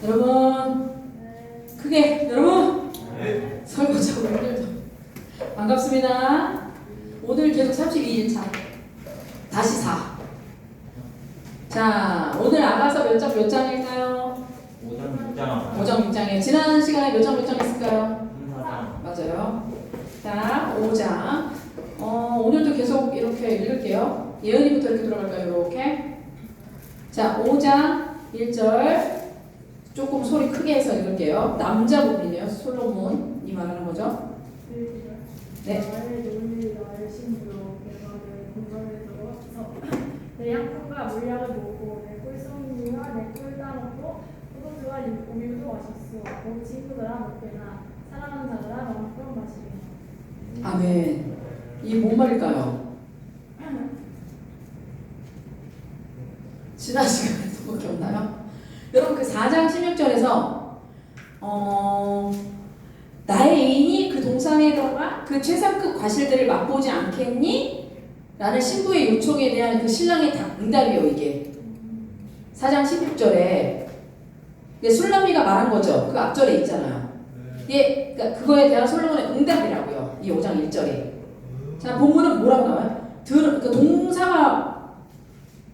여러분 크게 여러분 설거지하고 힘들죠. 반갑습니다. 오늘 계속 32일차 다시 4. 자 오늘 아가서 몇 장일까요? 5장 6장 5장 6장이에요. 지난 시간에 몇 장 했을까요? 4장 맞아요. 자 5장 오늘도 계속 이렇게 읽을게요. 예은이부터 이렇게 들어갈까요? 이렇게. 자 5장 1절 조금 소리 크게 해서 읽을게요. 남자 부분이네요. 솔로몬이 말하는 거죠. 네. 나를 놀리 나를 신부로 내가를 공간에서 내 약품과 물약을 먹고 내 꿀송이와 내 꿀 따먹고 포도주와 우유도 마셨소. 오 친구들아 먹게나 사랑하는 자들아 마음껏 마시게. 아멘. 이게 뭔 말일까요? 지난 시간에 누구 기억나요? 여러분 그 4장 16절에서 나의 애인이 그 동산에 들어가 그 최상급 과실들을 맛보지 않겠니? 라는 신부의 요청에 대한 그 신랑의 응답이에요. 이게 4장 16절에 술람미가 말한 거죠. 그 앞절에 있잖아요. 이게 그러니까 그거에 대한 솔로몬의 응답이라고요. 이 5장 1절에. 자 본문은 뭐라고 나와요? 그 동사가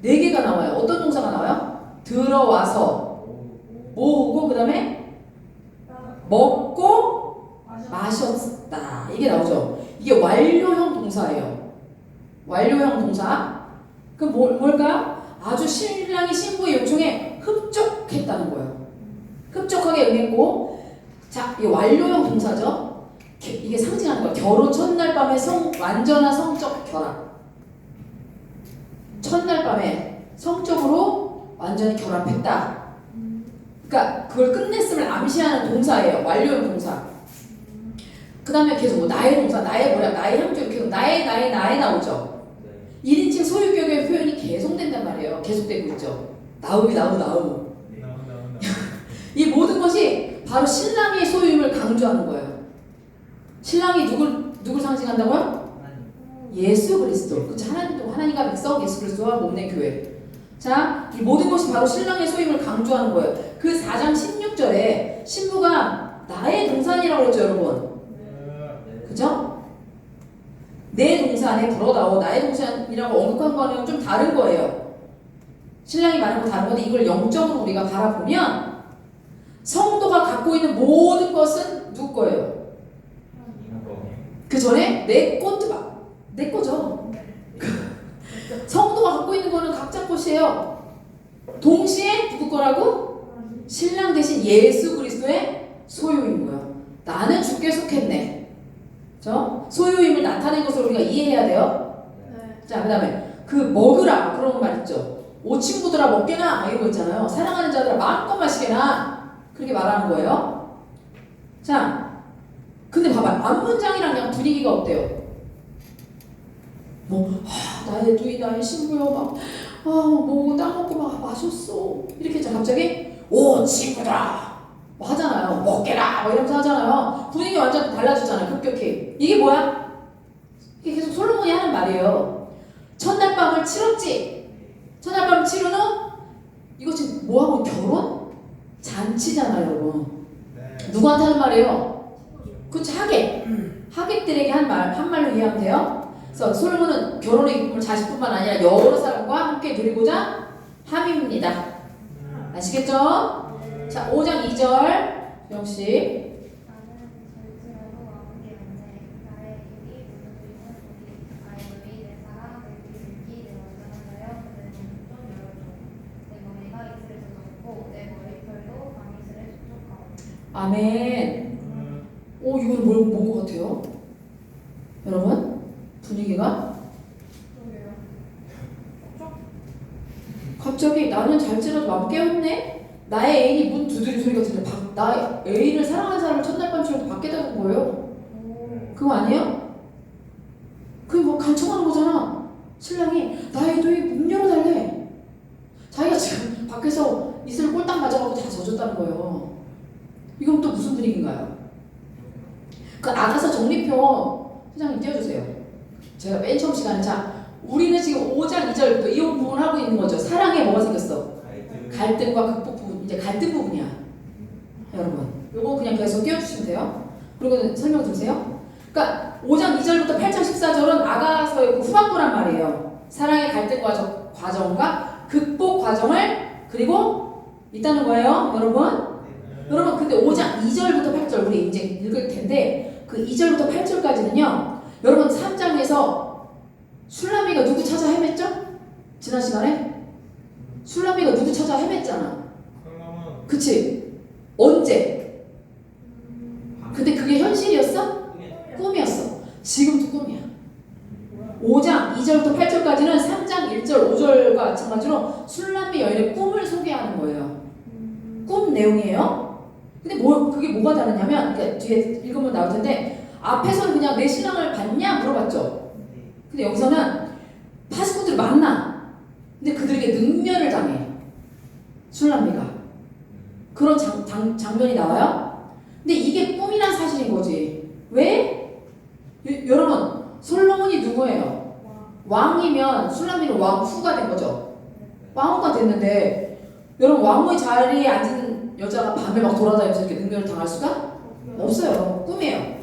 4개가 나와요. 어떤 동사가 나와요? 들어와서 모으고 그 다음에 먹고 마셨다. 이게 나오죠. 이게 완료형 동사예요. 완료형 동사. 그럼 뭘까? 아주 신랑이 신부의 요청에 흡족했다는 거예요. 흡족하게 응했고, 자, 이게 완료형 동사죠. 이게 상징하는 거야. 결혼 첫날 밤에 완전한 성적 결합. 첫날 밤에 성적으로 완전히 결합했다. 그러니까 그걸 끝냈음을 암시하는 동사예요. 완료형 동사. 그 다음에 계속 뭐 나의 동사, 나의 뭐야, 나의 향조, 계속 나의 나오죠. 1인칭 소유격의 표현이 계속된단 말이에요. 계속되고 있죠. 나우. 이 모든 것이 바로 신랑의 소유임을 강조하는 거예요. 신랑이 누굴 상징한다고요? 예수 그리스도. 그쵸? 하나님과 백성, 예수 그리스도와 몸내 교회. 자, 이 모든 것이 바로 신랑의 소임을 강조하는 거예요. 그 4장 16절에 신부가 나의 동산이라고 그랬죠, 여러분. 그죠? 내 동산에 불어다오 나의 동산이라고 언급한 거는 좀 다른 거예요. 신랑이 말한 거 다른 건데 이걸 영적으로 우리가 바라보면 성도가 갖고 있는 모든 것은 누구 거예요? 그 전에 내 거죠. 성도가 갖고 있는 거는 각자 것이에요. 동시에 누구 거라고? 신랑 대신 예수 그리스도의 소유인 거예요. 나는 주께 속했네. 그죠? 소유임을 나타낸 것을 우리가 이해해야 돼요. 자, 그 다음에 그 먹으라 그런 말 있죠. 오 친구들아 먹게나 이런 거 있잖아요. 사랑하는 자들아 마음껏 마시게나 그렇게 말하는 거예요. 자, 근데 봐봐. 앞문장이랑 그냥 분위기가 어때요? 나의 주인, 나의 신부여, 따먹고 막 마셨어. 이렇게 했잖아. 갑자기, 오, 친구들아. 뭐 하잖아요. 먹게라. 뭐 이러면서 하잖아요. 분위기 완전 달라지잖아요. 급격히. 이게 뭐야? 이게 계속 솔로몬이 하는 말이에요. 첫날 밤을 치렀지. 첫날 밤을 치른 후, 이거 지금 뭐하고 결혼? 잔치잖아요, 여러분. 누구한테 하는 말이에요? 그치, 하객들에게 한 말로 이해하면 돼요. 그래서 솔로몬은 결혼의 기쁨을 자식뿐만 아니라 여러 사람과 함께 누리고자 함입니다. 아시겠죠? 자, 5장 2절 역시 나는 절제하고 마음께 왔네. 나의 입이 무너지는 소리, 나의 눈이 내 사랑, 내 귀, 내 완전한 자여, 내 눈 좀 열어줘. 내 머리가 이슬에 젖었고, 내 머리털도 방이슬에 촉촉하고. 아멘. 이거는 뭔 것 같아요? 여러분? 분위기가? 갑자기 나는 잘지라도 마음 깨웠네? 나의 애인이 문 두드린 소리가 들려. 나의 애인을 사랑하는 사람을 첫날 밤처럼 밖에 둔 거예요. 그거 아니에요? 그게 뭐 간청하는 거잖아. 신랑이 나의 도에 문 열어달래. 자기가 지금 밖에서 이슬을 꼴딱 맞아갖고 다 젖었다는 거예요. 이건 또 무슨 분위기인가요? 그 아가서 정리표 회장님 띄워주세요. 제가 맨 처음 시간에 우리는 지금 5장 2절부터 이 부분을 하고 있는 거죠. 사랑에 뭐가 생겼어? 갈등과 극복 부분. 이제 갈등 부분이야. 여러분? 요거 그냥 계속 띄워주시면 돼요. 그리고 설명 주세요. 그러니까 5장 2절부터 8장 14절은 아가서의 그 후반부란 말이에요. 사랑의 갈등 과정과 극복 과정을 그리고 있다는 거예요, 여러분. 여러분 근데 5장 2절부터 8절 우리 이제 읽을 텐데 그 2절부터 8절까지는요. 여러분 3장에서 술라미가 누구 찾아 헤맸죠? 지난 시간에 술라미가 누구 찾아 헤맸잖아. 그치? 언제? 근데 그게 현실이었어? 꿈이었어. 지금도 꿈이야. 5장 2절부터 8절까지는 3장 1절 5절과 마찬가지로 술라미 여인의 꿈을 소개하는 거예요. 꿈 내용이에요. 근데 그게 뭐가 다르냐면 그러니까 뒤에 읽으면 나올 텐데 앞에서는 그냥 내 신랑을 봤냐 물어봤죠. 근데 여기서는 파수꾼들을 만나. 근데 그들에게 능멸을 당해. 술라미가. 그런 장면이 나와요. 근데 이게 꿈이란 사실인 거지. 왜? 여러분 솔로몬이 누구예요? 왕이면 술라미는 왕후가 된 거죠. 왕후가 됐는데 여러분 왕후의 자리에 앉은 여자가 밤에 막 돌아다니면서 이렇게 능멸을 당할 수가 없어요. 꿈이에요.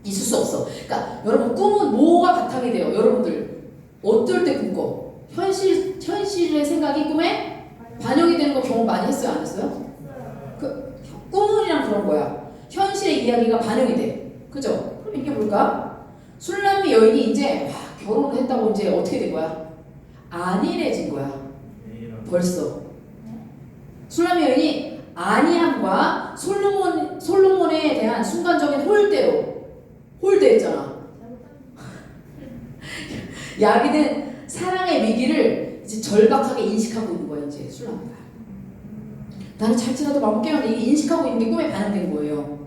있을 수 없어. 그러니까 여러분 꿈은 뭐가 바탕이 돼요? 여러분들 어떨 때 꿈꿔? 현실의 생각이 꿈에 반영이 되는 거 경험 많이 했어요? 안 했어요? 꿈이랑 그런 거야. 현실의 이야기가 반영이 돼. 그죠? 그럼 이게 뭘까? 술라미 여인이 이제 결혼을 했다고 이제 어떻게 된 거야? 안일해진 거야. 벌써. 술라미 여인이 안이함과 솔로몬에 대한 순간적인 홀대했잖아. 야기는 사랑의 위기를 이제 절박하게 인식하고 있는 거야 이제 술라미가. 나는 잘 지나도 마음 깨었는데 이게 인식하고 있는 게 꿈에 반영된 거예요.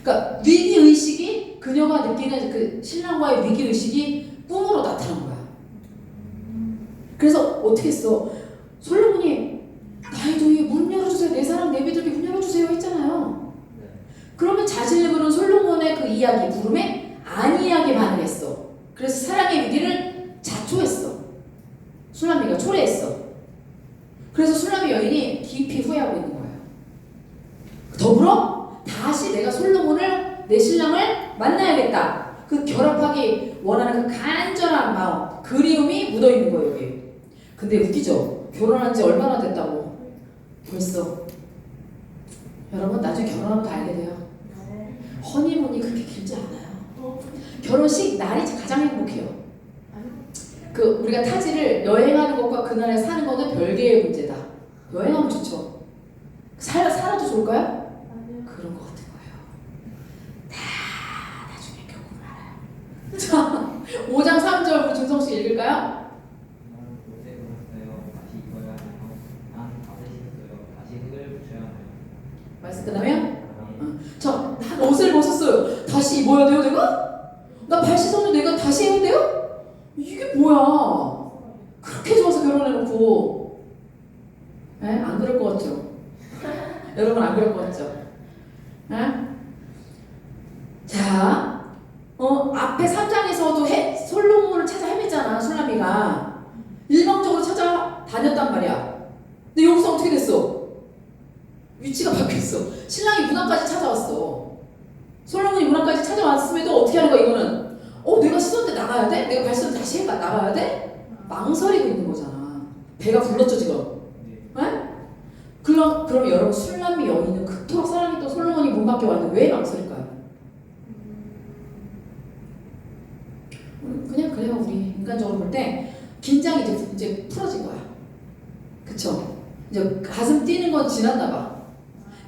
그러니까 위기 의식이 그녀가 느끼는 그 신랑과의 위기 의식이 꿈으로 나타난 거야. 그래서 어떻게 했어? 솔로몬이 나의 도에 문 열어주세요. 내 사랑 내비두게 문 열어주세요 했잖아요. 그러면 자신을 부른 솔로몬의 그 이야기 부름에 안이하게 반응했어. 그래서 사랑의 위기를 자초했어. 술라미가 초래했어. 그래서 술라미 여인이 깊이 후회하고 있는 거예요. 더불어 다시 내가 솔로몬을 내 신랑을 만나야겠다. 그 결합하기 원하는 그 간절한 마음, 그리움이 묻어있는 거예요 여기. 근데 웃기죠? 결혼한 지 얼마나 됐다고 벌써. 여러분 나중에 결혼하면 다 알게 돼요. 허니문이 그렇게 길지 않아요. 결혼식 날이 가장 행복해요. 그 우리가 타지를 여행하는 것과 그날에 사는 것은 별개의 문제다. 여행하면 좋죠. 살아도 좋을까요? 그런 것 같은 거예요. 다 나중에 겪고 알아요. 자, 5장 3절 우리 준성씨 읽을까요? 말씀 끝나면? 자, 난 옷을 벗었어요. 다시 입어야 돼요 내가? 나 발 씻었는데 내가 다시 해야 돼요? 이게 뭐야? 그렇게 좋아서 결혼해놓고. 에? 안 그럴 것 같죠? 여러분 안 그럴 것 같죠? 에? 자, 앞에 3장에서도 솔로몬을 찾아 헤맸잖아 술라미가. 일방적으로 찾아다녔단 말이야. 근데 여기서 어떻게 됐어? 위치가 바뀌었어. 신랑이 문 앞까지 찾아왔어. 솔로몬이 문 앞까지 찾아왔음에도 어떻게 하는 거야 이거는? 내가 씻었는데 나가야 돼? 내가 발 씻었는데 다시 해봐 나가야 돼? 망설이고 있는 거잖아. 배가 불렀죠 지금. 네? 그럼 여러분 술라미 여인은 그토록 사랑했던 솔로몬이 문 밖에 왔는데 왜 망설일까요? 그냥 그래요. 우리 인간적으로 볼 때 긴장이 이제 풀어진 거야. 그쵸? 이제 가슴 뛰는 건 지났나 봐.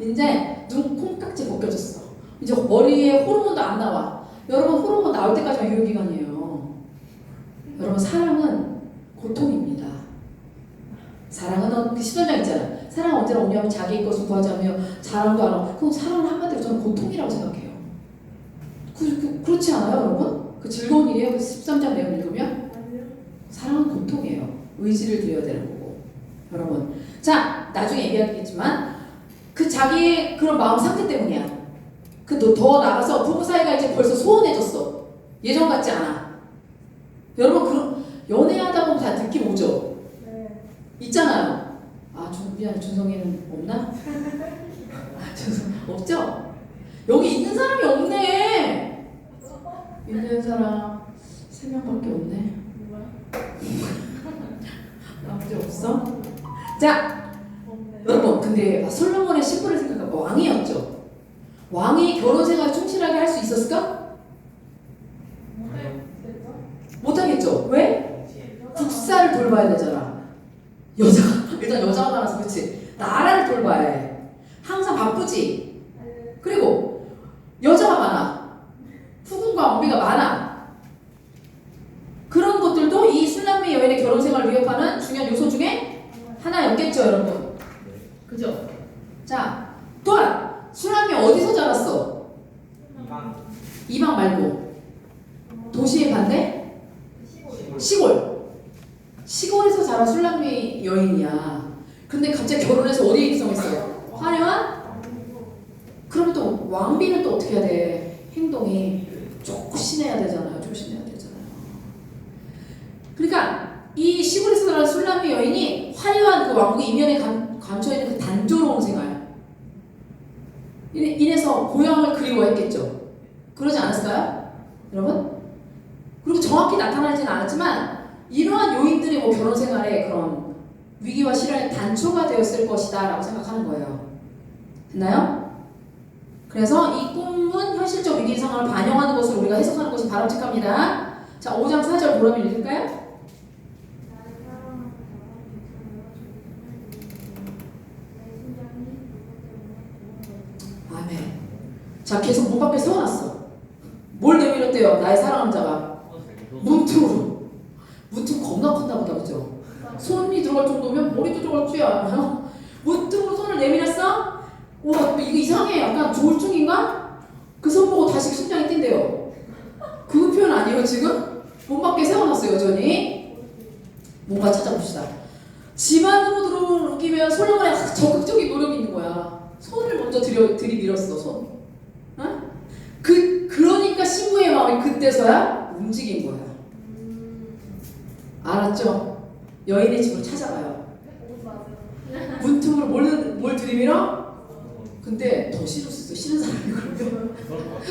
이제 눈 콩깍지 벗겨졌어. 이제 머리에 호르몬도 안 나와. 여러분 호르몬 나올 때까지만 유효기간이에요. 여러분 사랑은 고통입니다. 사랑은 그 10년 있잖아. 사랑은 언제나 오냐면 자기의 것을 구하자며 자랑도 안 하고. 그럼 사랑은 한마디로 저는 고통이라고 생각해요. 그렇지 않아요 여러분? 그 즐거운 일이에요. 그 13장 내용 읽으면? 사랑은 고통이에요. 의지를 드려야 되는 거고. 여러분 자 나중에 얘기하겠지만 그 자기의 그런 마음 상태 때문이야. 더 나가서 부부 사이가 이제 벌써 소원해졌어. 예전 같지 않아. 여러분 그런 연애하다 보면 다 느낌 오죠? 네. 있잖아요. 아 미안, 준성이는 없나? 준성 없죠? 여기 있는 사람이 없네. 있는 사람 3명밖에 없네. 나머지 없어? 자, 여러분, 근데 솔로몬의 신부를 생각하면 왕이었죠. 왕이 결혼 생활 충실하게 할 수 있었을까? 못하겠죠. 왜? 국사를 돌봐야 되잖아. 일단 여자가 많아서 그렇지. 나라를 돌봐야 해. 항상 바쁘지. 그리고 여자가 많아. 후궁과 왕비가 많아. 그런 것들도 이 술람미 여인의 결혼 생활을 위협하는 중요한 요소 중에 하나였겠죠, 여러분. 그죠? 자, 또한 술람미 어디서 자랐어? 이방 말고 도시의 반대? 시골에서 자란 술람미 여인이야. 근데 갑자기 결혼해서 어디에 입성했어요? 화려한? 그럼 또 왕비는 또 어떻게 해야 돼? 행동이 조신해야 되잖아요. 그러니까 이 시골에서 자란 술람미 여인이 화려한 그 왕국의 이면에 감춰있는 그 단조로운 생활 인해서 고향을 그리워했겠죠. 그러지 않았을까요? 여러분? 그리고 정확히 나타나지는 않았지만 이러한 요인들이 뭐 결혼 생활의 그런 위기와 시련의 단초가 되었을 것이다 라고 생각하는 거예요. 됐나요? 그래서 이 꿈은 현실적 위기 상황을 반영하는 것으로 우리가 해석하는 것이 바람직합니다. 자, 5장 4절 보라면 읽을까요? 아멘. 자, 계속 문 밖에 세워놨어. 뭘 내밀었대요? 나의 사랑하는 자가 문틈으로. 문틈 겁나 컸나 보다, 그죠? 손이 들어갈 정도면 머리도 들어갈 줄 알아요? 문틈으로 손을 내밀었어? 와, 이거 이상해. 약간 조울증인가? 그 손 보고 다시 심장이 뛴대요. 그 표현 아니에요, 지금? 문 밖에 세워놨어요, 여전히. 뭔가 찾아봅시다. 집 안으로 들어오기면 솔로몬의 적극적인 노력이 있는 거야. 손을 먼저 들이밀었어, 손. 어? 그러니까 신부의 마음이 그때서야 움직인 거야. 알았죠? 여인의 집으로 찾아가요. 문틈으로 뭘 들이밀어? 근데 더 싫을 수 있어. 싫은 사람이 그러면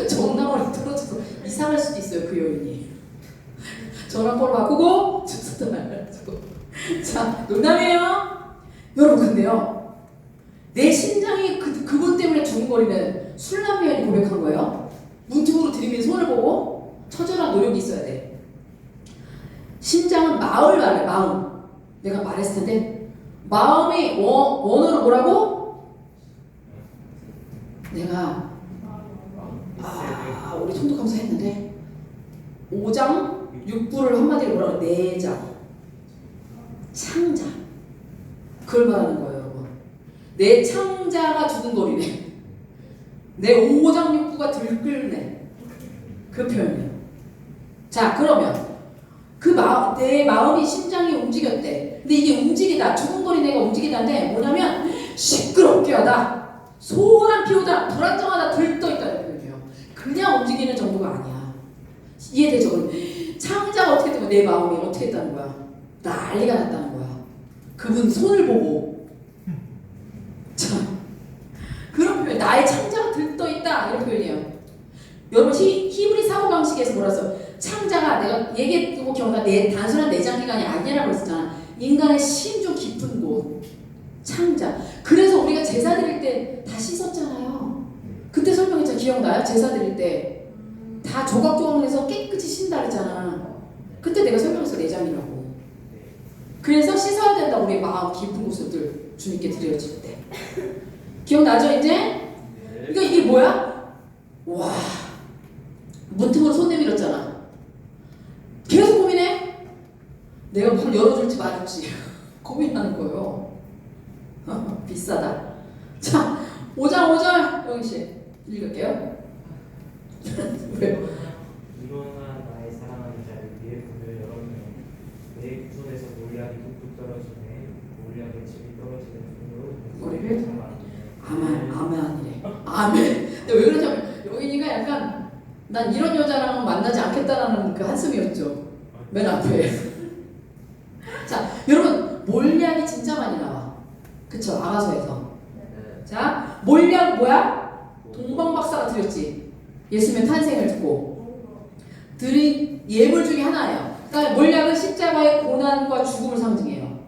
정나머리 떨어져서 이상할 수도 있어요. 그 여인이 전화번호 바꾸고 주소도 알려주고. 자, 농담이에요. 여러분, 근데요, 내 심장이 그분 때문에 두근거리는 술람미 여인이 고백한 거예요. 문틈으로 들이민 손을 보고 처절한 노력이 있어야 돼. 심장은 마음을 말해. 마음. 내가 말했을 텐데 마음이 원어로 뭐라고? 내가 우리 통독하면서 했는데 5장 6부를 한마디로 뭐라고? 내장, 창자. 그걸 말하는 거예요, 여러분. 내 창자가 두근거리네. 내 5장 6부가 들끓네. 그 표현이에요. 자, 그러면 내 마음이 심장이 움직였대. 근데 이게 움직이다, 두근거리는 애가 움직이다인데 뭐냐면 시끄럽게 하다, 소란 피우다, 불안정하다, 들떠있다는 표현이에요. 그냥 움직이는 정도가 아니야. 이해되죠? 그럼 창자가 어떻게 되면 내 마음이 어떻게 했다는 거야? 난리가 났다는 거야. 그분 손을 보고. 자, 그런 표현, 나의 창자가 들떠있다, 이런 표현이에요. 여러분, 히브리 사고방식에서 뭐라 써? 창자가, 내가 얘기했고 기억나, 단순한 내장기관이 아니라고 했었잖아. 인간의 심중 깊은 곳, 창자. 그래서 우리가 제사 드릴 때 다 씻었잖아요. 그때 설명했잖아. 기억나요? 제사 드릴 때 다 조각조각해서 깨끗이 씻는다 그랬잖아. 그때 내가 설명했어. 내장이라고. 그래서 씻어야 된다. 우리의 마음 깊은 곳을 주님께 드려질 때. 기억나죠 이제? 그러니까 이게 뭐야? 와, 문틈으로 손 내밀었잖아. 계속 고민해. 내가 문 열어줄지 말을지 고민하는 거예요. 비싸다. 자, 5장 5절 영희씨 읽을게요. 왜요? 일어나 나의 사랑하는 자를 위해 문을 열었네. 내 구손에서 몰약이 뚝뚝 떨어지네. 몰약의 집이 떨어지는 손으로 머리를 아멘이래. 아멘. 근데 왜 그러냐면 영희니가 약간 난 이런 여자랑은 만나지 않겠다라는 그 한숨이었죠. 맨 앞에. 자, 여러분, 몰약이 진짜 많이 나와. 그쵸? 같아서. 자, 몰약 뭐야? 동방박사가 드렸지. 예수님의 탄생을 듣고 드린 예물 중에 하나예요. 그다음에 몰약은 십자가의 고난과 죽음을 상징해요.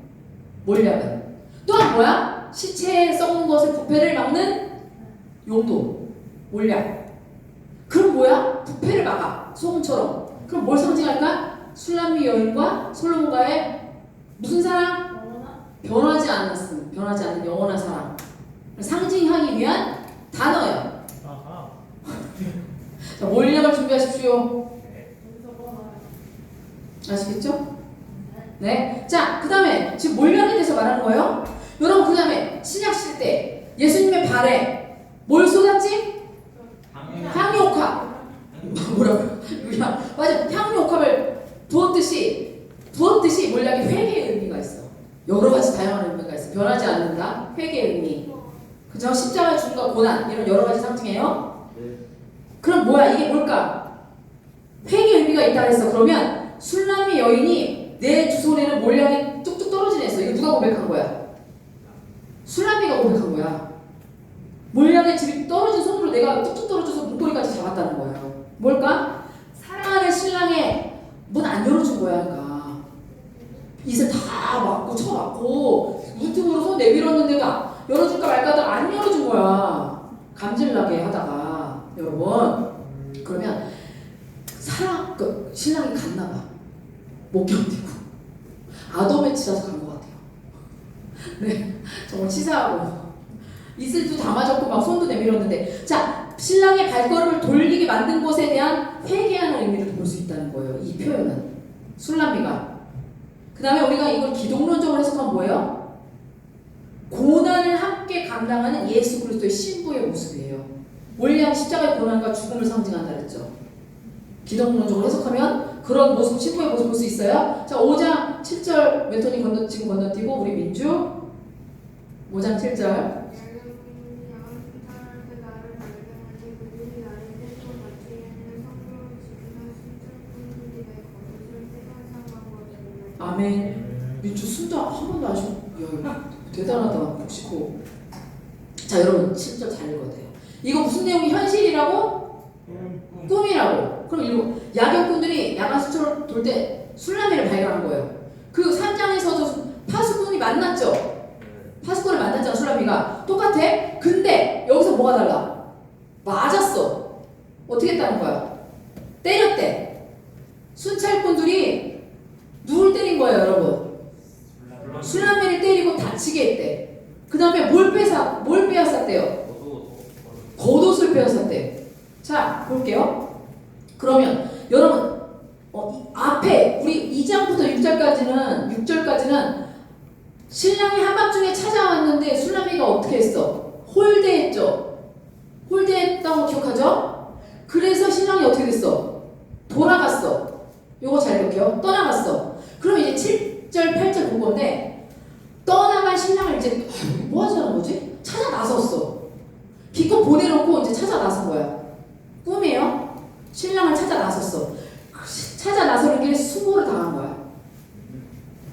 몰약은 또한 뭐야? 시체에 썩는 것을 부패를 막는 용도. 몰약. 그럼 뭐야? 부패를 막아. 소금처럼. 그럼 뭘 상징할까? 술람미 여인과 솔로몬과의 무슨 사랑? 변하지 않는 영원한 사랑. 상징하기 위한 단어예요. 아하. 자, 몰약을 준비하십시오. 네. 아시겠죠? 네. 자, 그 다음에 지금 몰약에 대해서 말하는 거예요. 여러분, 그 다음에 신약 시대 예수님의 발에 뭘 쏟았지? 향유옥합. 뭐라고? 맞아. 향유옥합을 부었듯이 몰약의 회개의 의미가 있어. 여러 가지 다양한 의미가 있어. 변하지 않는다. 회개의 의미. 그죠? 십자가의 죽음과 고난 이런 여러 가지 상징해요. 그럼 뭐야? 이게 뭘까? 회개의 의미가 있다 그랬어. 그러면 술람미 여인이 내 두 손에는 몰약이 뚝뚝 떨어지네 했어. 이거 누가 고백한 거야? 술람미가 고백한 거야. 몰약의 집이 떨어진 손으로 내가 뚝뚝 떨어져서 문고리까지 잡았다는 거예요. 뭘까? 사랑하는 신랑의 문 안 열어준 거야. 그러니까 이슬 다 막고 쳐맞고 문틈으로 손 내밀었는데도 열어줄까 말까 하다가 안 열어준 거야. 감질나게 하다가. 여러분, 그러면 신랑이 갔나 봐. 못 견디고 아dom에 치라서 간 것 같아요. 네, 정말 치사하고 이슬도 다 맞았고 막 손도 내밀었는데, 자, 신랑의 발걸음을 돌리게 만든 것에 대한 회개하는 의미를 볼 수 있다는 거예요. 이 표현은 술람미가. 그 다음에 우리가 이걸 기독론적으로 해석하면 뭐예요? 고난을 함께 감당하는 예수 그리스도의 신부의 모습이에요. 몰약 십자가의 고난과 죽음을 상징한다 그랬죠. 기독론적으로 해석하면 그런 모습, 신부의 모습 볼 수 있어요. 자, 5장 7절 멘토니 지금 건너뛰고 우리 민주 5장 7절. 아멘. 민주 순자 한 번도 안 쉬고, 대단하다. 복식호. 자, 여러분 7절 잘 읽어야 돼요. 이거 무슨 내용이 현실이라고? 꿈이라고. 그럼 이거 야경꾼들이 야간수초를 돌 때 술라미를 발견한 거예요. 그 3장에서도 파수꾼이 만났죠. 파수꾼을 만났잖아. 술라미가 똑같아. 근데 여기서 뭐가 달라? 맞았어. 어떻게 했다는 거야? 때렸대. 순찰꾼들이 누굴 때린 거예요, 여러분? 술라미를 때리고 다치게 했대. 그 다음에 뭘 빼앗았대요? 겉옷을 빼앗았대. 자, 볼게요. 그러면 여러분, 앞에 우리 2장부터 6절까지는 신랑이 한밤중에 찾아왔는데 술라미가 어떻게 했어? 홀대했죠. 홀대했던 거 기억하죠? 그래서 신랑이 어떻게 됐어? 돌아갔어. 요거 잘 볼게요. 떠나갔어. 그럼 이제 7절, 8절 볼 건데, 떠나간 신랑을 이제 뭐 하자는 거지? 찾아 나섰어. 기껏 보내놓고 이제 찾아 나선 거야. 꿈이에요? 신랑을 찾아 나섰어. 찾아 나서는 길에 수모를 당한 거야.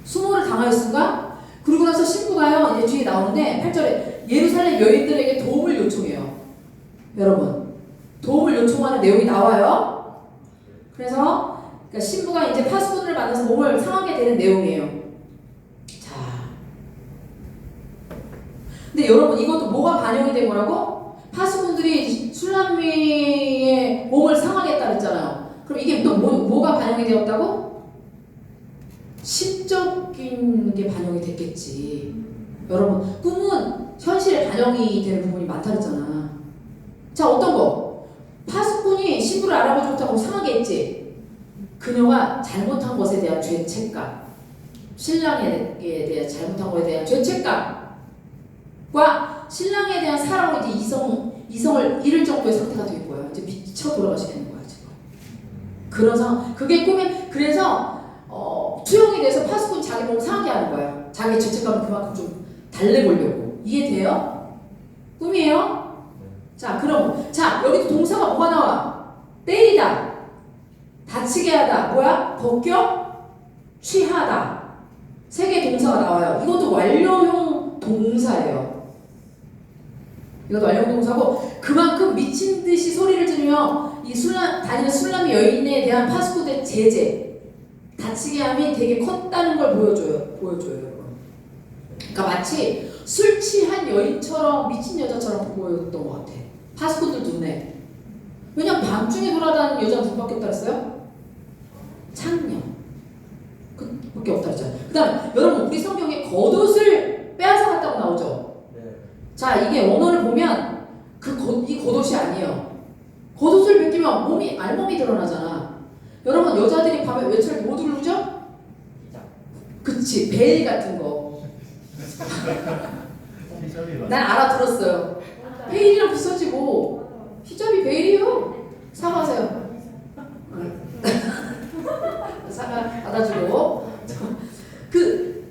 수모를 당하였습니까? 그러고 나서 신부가요, 이제 뒤에 나오는데 8절에 예루살렘 여인들에게 도움을 요청해요. 여러분, 도움을 요청하는 내용이 나와요. 그래서 그러니까 신부가 이제 파수꾼을 만나서 몸을 상하게 되는 내용이에요. 자, 근데 여러분, 이것도 뭐가 반영이 된 거라고? 파수꾼들이 술람미의 몸을 상하게 했다 그랬잖아요. 그럼 이게 또 뭐가 반영이 되었다고? 심적인 게 반영이 됐겠지. 여러분, 꿈은 현실에 반영이 되는 부분이 많다 그랬잖아. 자, 어떤 거? 파수꾼이 신부를 알아보지 못하고 상하게 했지. 그녀가 잘못한 것에 대한 죄책감, 신랑에 대한 잘못한 것에 대한 죄책감과 신랑에 대한 사랑으로 이제 이성을 잃을 정도의 상태가 될 거야. 이제 미쳐 돌아가시는 거야 지금. 그런 상황. 그게 꿈에. 그래서 투영이 돼서 파수꾼 자기 몸 상하게 하는 거야. 자기 죄책감을 그만큼 좀 달래보려고. 이해돼요? 꿈이에요? 자, 그럼 여기도 동사가 뭐가 나와? 때리다, 다치게 하다, 뭐야? 벗겨, 취하다. 세 개의 동사가 나와요. 이것도 완료형 동사예요. 이것도 완료동사고 그만큼 미친 듯이 소리를 지르며 이 다니는 술람이 여인에 대한 파스코드의 제재 다치게 함이 되게 컸다는 걸 보여줘요 여러분. 그러니까 마치 술 취한 여인처럼 미친 여자처럼 보였던 것 같아. 파스코드 눈에. 왜냐면 밤중에 돌아다니는 여자는 누구밖에 없다 그랬어요? 창녀. 그밖에 없다 그랬잖아요. 그 다음에 여러분 우리 성경에 겉옷을 빼앗아갔다고 나오죠. 네. 자 이게 원어를 보면 이 겉옷이 아니에요. 겉옷을 벗기면 알몸이 드러나잖아. 여러분 여자들이 밤에 외출을 뭐 두르죠? 기자. 그치 베일 같은 거. 난 알아들었어요. 베일이랑 비슷하지 뭐. 히잡이 베일이요. 사과하세요. 사과 받아주고.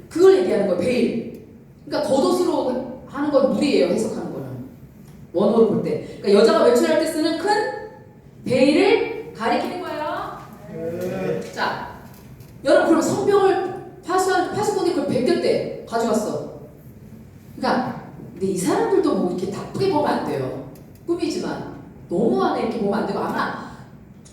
그걸 얘기하는 거예요. 베일. 그러니까 겉옷으로 하는 건 무리예요. 해석하는 거는. 원어로 볼 때. 그러니까 여자가 외출할 때 쓰는 큰 베일을 가리키는 거예요. 자, 여러분 그럼 성병을 파수꾼이 그걸 벗겼대. 가져갔어. 그러니까 근데 이 사람들도 뭐 이렇게 나쁘게 보면 안 돼요. 꿈이지만 너무하네 이렇게 보면 안 되고 아마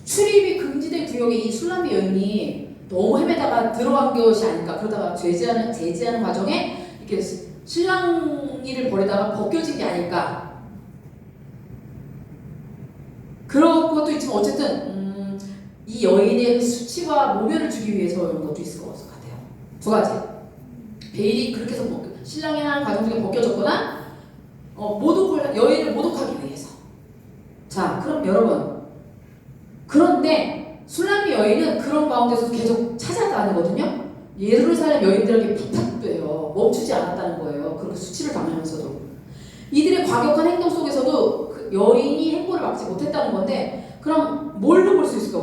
출입이 금지된 구역에 이 술람비 여인이 너무 헤매다가 들어간 것이 아닐까. 그러다가 제지하는 과정에 이렇게 신랑이를 버리다가 벗겨진 게 아닐까. 그런 것도 있지만 어쨌든 이 여인의 그 수치와 모멸을 주기 위해서 이런 것도 있을 것 같아요. 두 가지. 베일이 그렇게 해서 신랑이 하는 과정 중에 벗겨졌거나 여인을 모독하기 위해서. 자, 그럼 여러분 그런데 술람비 여인은 그런 가운데서 계속 찾아다니거든요. 예루살렘 여인들에게 부탁도 해요. 멈추지 않았다는 거예요. 그렇게 수치를 당하면서도. 이들의 과격한 행동 속에서도 그 여인이 행보를 막지 못했다는 건데 그럼 뭘로 볼 수 있을까?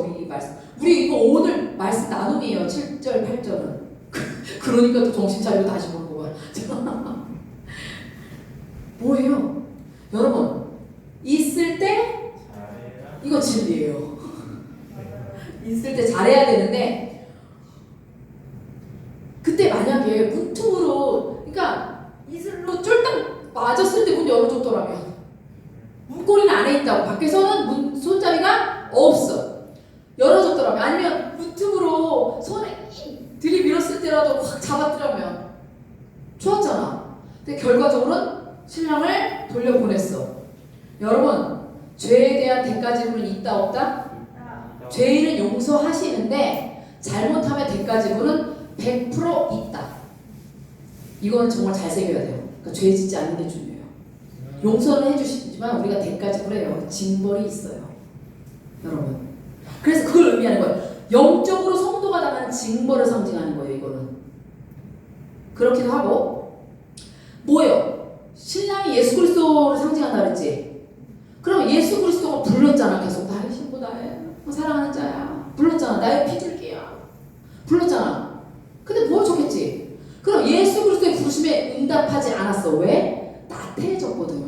우리 이거 오늘 말씀 나눔이에요. 7절 8절은. 그러니까 또 정신 차리고 다시 보는 거야. 뭐예요? 여러분 있을 때 이거 진리예요. 있을 때 잘해야 되는데 그때 만약에 문틈으로 그러니까 이슬로 쫄딱 맞았을 때 문 열어줬더라면 문고리는 안에 있다고 밖에서는 문 손잡이가 없어 열어줬더라면 아니면 문틈으로 손에 들이밀었을 때라도 확 잡았더라면 좋았잖아. 근데 결과적으로는 신랑을 돌려보냈어. 여러분 죄에 대한 대가 지불은 있다 없다? 죄인은 용서하시는데 잘못하면 대가 지불은 100% 있다. 이거는 정말 잘 새겨야 돼요. 그러니까 죄 짓지 않는 게 중요해요. 용서는 해주시지만 우리가 대가 지불해요. 징벌이 있어요. 여러분. 그래서 그걸 의미하는 거예요. 영적으로 성도가 당하는 징벌을 상징하는 거예요. 이거는. 그렇기도 하고 뭐예요? 신랑이 예수 그리스도를 상징한다 그랬지? 그럼 예수 그리스도가 불렀잖아. 계속 나의 신부 나의 사랑하는 자야. 불렀잖아. 나의 피줄기야. 불렀잖아. 근데 보여줬겠지? 그럼 예수 그리스도의 부르심에 응답하지 않았어. 왜? 나태해졌거든.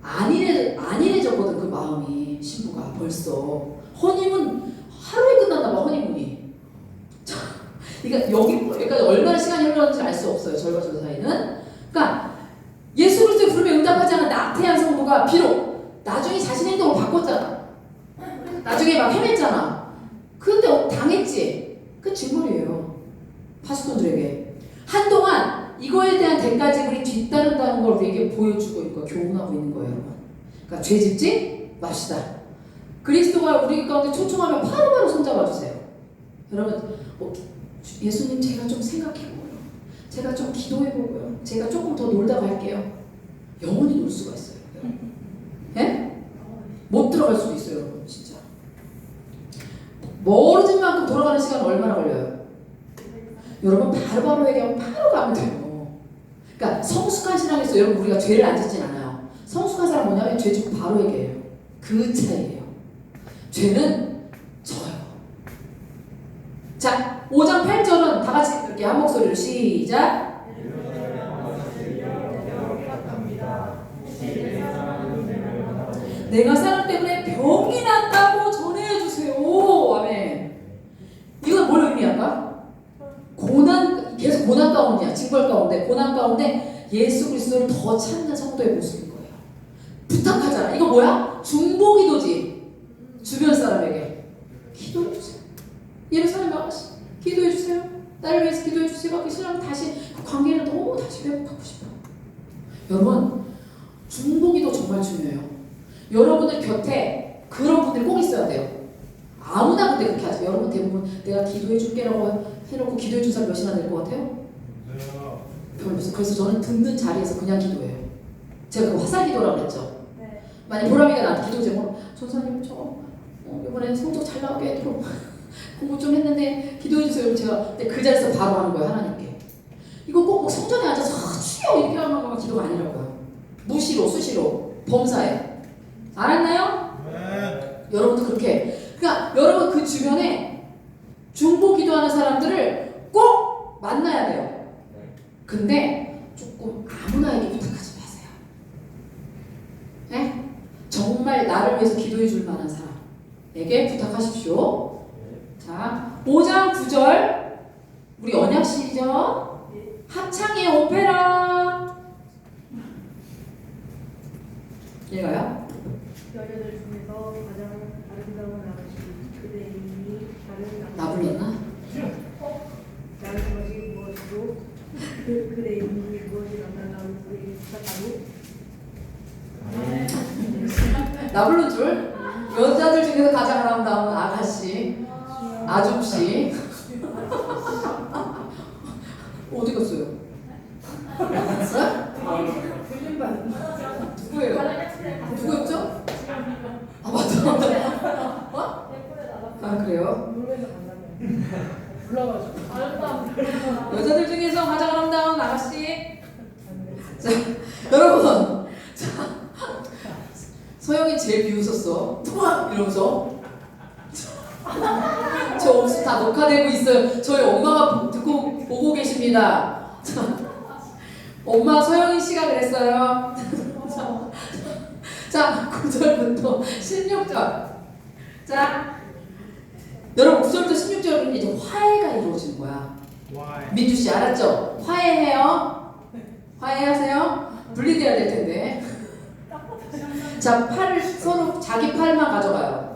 안일해졌거든. 그 마음이 신부가 벌써. 허니문 하루에 끝났나 봐. 허니문이. 자, 그러니까 여기까지 얼마나 시간이 흘렀는지 알 수 없어요. 절과 절 사이는. 그러니까 예수 그리스도의 부름에 응답하지 않은 나태한 성도가 비록 나중에 자신 행동을 바꿨잖아. 나중에 막 헤맸잖아. 근데 당했지. 그 징벌이에요. 파수꾼들에게. 한동안 이거에 대한 대가 지불이 뒤따른다는 걸 우리에게 보여주고 있고 교훈하고 있는 거예요. 여러분. 그러니까 죄 짓지 맙시다. 그리스도가 우리 가운데 초청하면 바로바로 손잡아주세요. 여러분 예수님 제가 좀 생각해보고요. 제가 좀 기도해보고요. 제가 조금 더 놀다 갈게요. 영원히 놀 수가 있어요. 예? 못 들어갈 수도 있어요. 여러분 진짜. 멀어진 만큼 돌아가는 시간 얼마나 걸려요? 여러분 바로바로 얘기하면 바로 가면 돼요. 그러니까 성숙한 신앙에서 여러분 우리가 죄를 안 짓진 않아요. 성숙한 사람 뭐냐면 죄 짓고 바로 얘기해요. 그 차이예요. 죄는 져요. 자 5장 8절은 다 같이 이렇게 한 목소리로 시작. 내가 사람 때문에 병이 났다고 전해주세요. 아멘. 이건 뭘 의미할까? 계속 고난 가운데야. 징벌 가운데, 고난 가운데 예수 그리스도를 더 찾는 성도의 모습인 거예요. 부탁하잖아. 이거 뭐야? 중보기도지. 주변 사람에게 기도해 주세요. 예루살렘 아가씨 기도해 주세요. 나를 위해서 기도해 주세요. 하기 싫으면 다시 그 관계를 너무 다시 회복하고 싶어. 여러분, 중보기도 정말 중요해요. 여러분들 곁에 그런 분들이 꼭 있어야 돼요. 아무나 근데 그렇게 하죠. 여러분 대부분 내가 기도해 줄게라고 해놓고 기도해 준 사람 몇이나 될 것 같아요? 별로 없어요. 그래서 저는 듣는 자리에서 그냥 기도해요. 제가 그 화살 기도라고 그랬죠. 네. 만약 보람이가 나한테 기도 제목, 전사님 저 이번에 성적 잘 나오게 해도록 공부 좀 했는데 기도해 주세요. 그럼 제가 그 자리에서 바로 하는 거예요. 하나님께. 이거 꼭 성전에 앉아서 주여 이렇게 하는 거가 기도가 아니라고요. 무시로 수시로 범사에. 알았나요? 네. 여러분도 그렇게. 그러니까 여러분 그 주변에 중보 기도하는 사람들을 꼭 만나야 돼요. 근데 조금 아무나에게 부탁하지 마세요. 네? 정말 나를 위해서 기도해 줄 만한 사람에게 부탁하십시오. 자, 5장 9절 우리 언약 시죠. 합창의 오페라. 읽어요. 여자들 중에서 가장 아름다운 아가씨 그대 이름이 다른 나 불렀나? 다른 것이 무엇이고 그대 이름이 무엇이 나타나고 그에게 부탁하고 나 부른 줄? 여자들 중에서 가장 아름다운 아가씨, 아줌씨. 어디 갔어요? 누구예요? 누구였죠? 아 맞다. 어? 아 그래요? 여자들 중에서 가장 아름다운 아가씨. 자, 여러분. 자, 서영이 제일 비웃었어. 이러면서. 저 옷이 다 녹화되고 있어요. 저희 엄마가 듣고 보고 계십니다. 자, 엄마 서영이 씨가 그랬어요. 자, 9절부터 16절. 자, 여러분 9절부터 16절은 이제 화해가 이루어지는 거야. 민주 씨 알았죠? 화해해요. 화해하세요. 분리돼야 될 텐데. 자, 팔을 서로 자기 팔만 가져가요.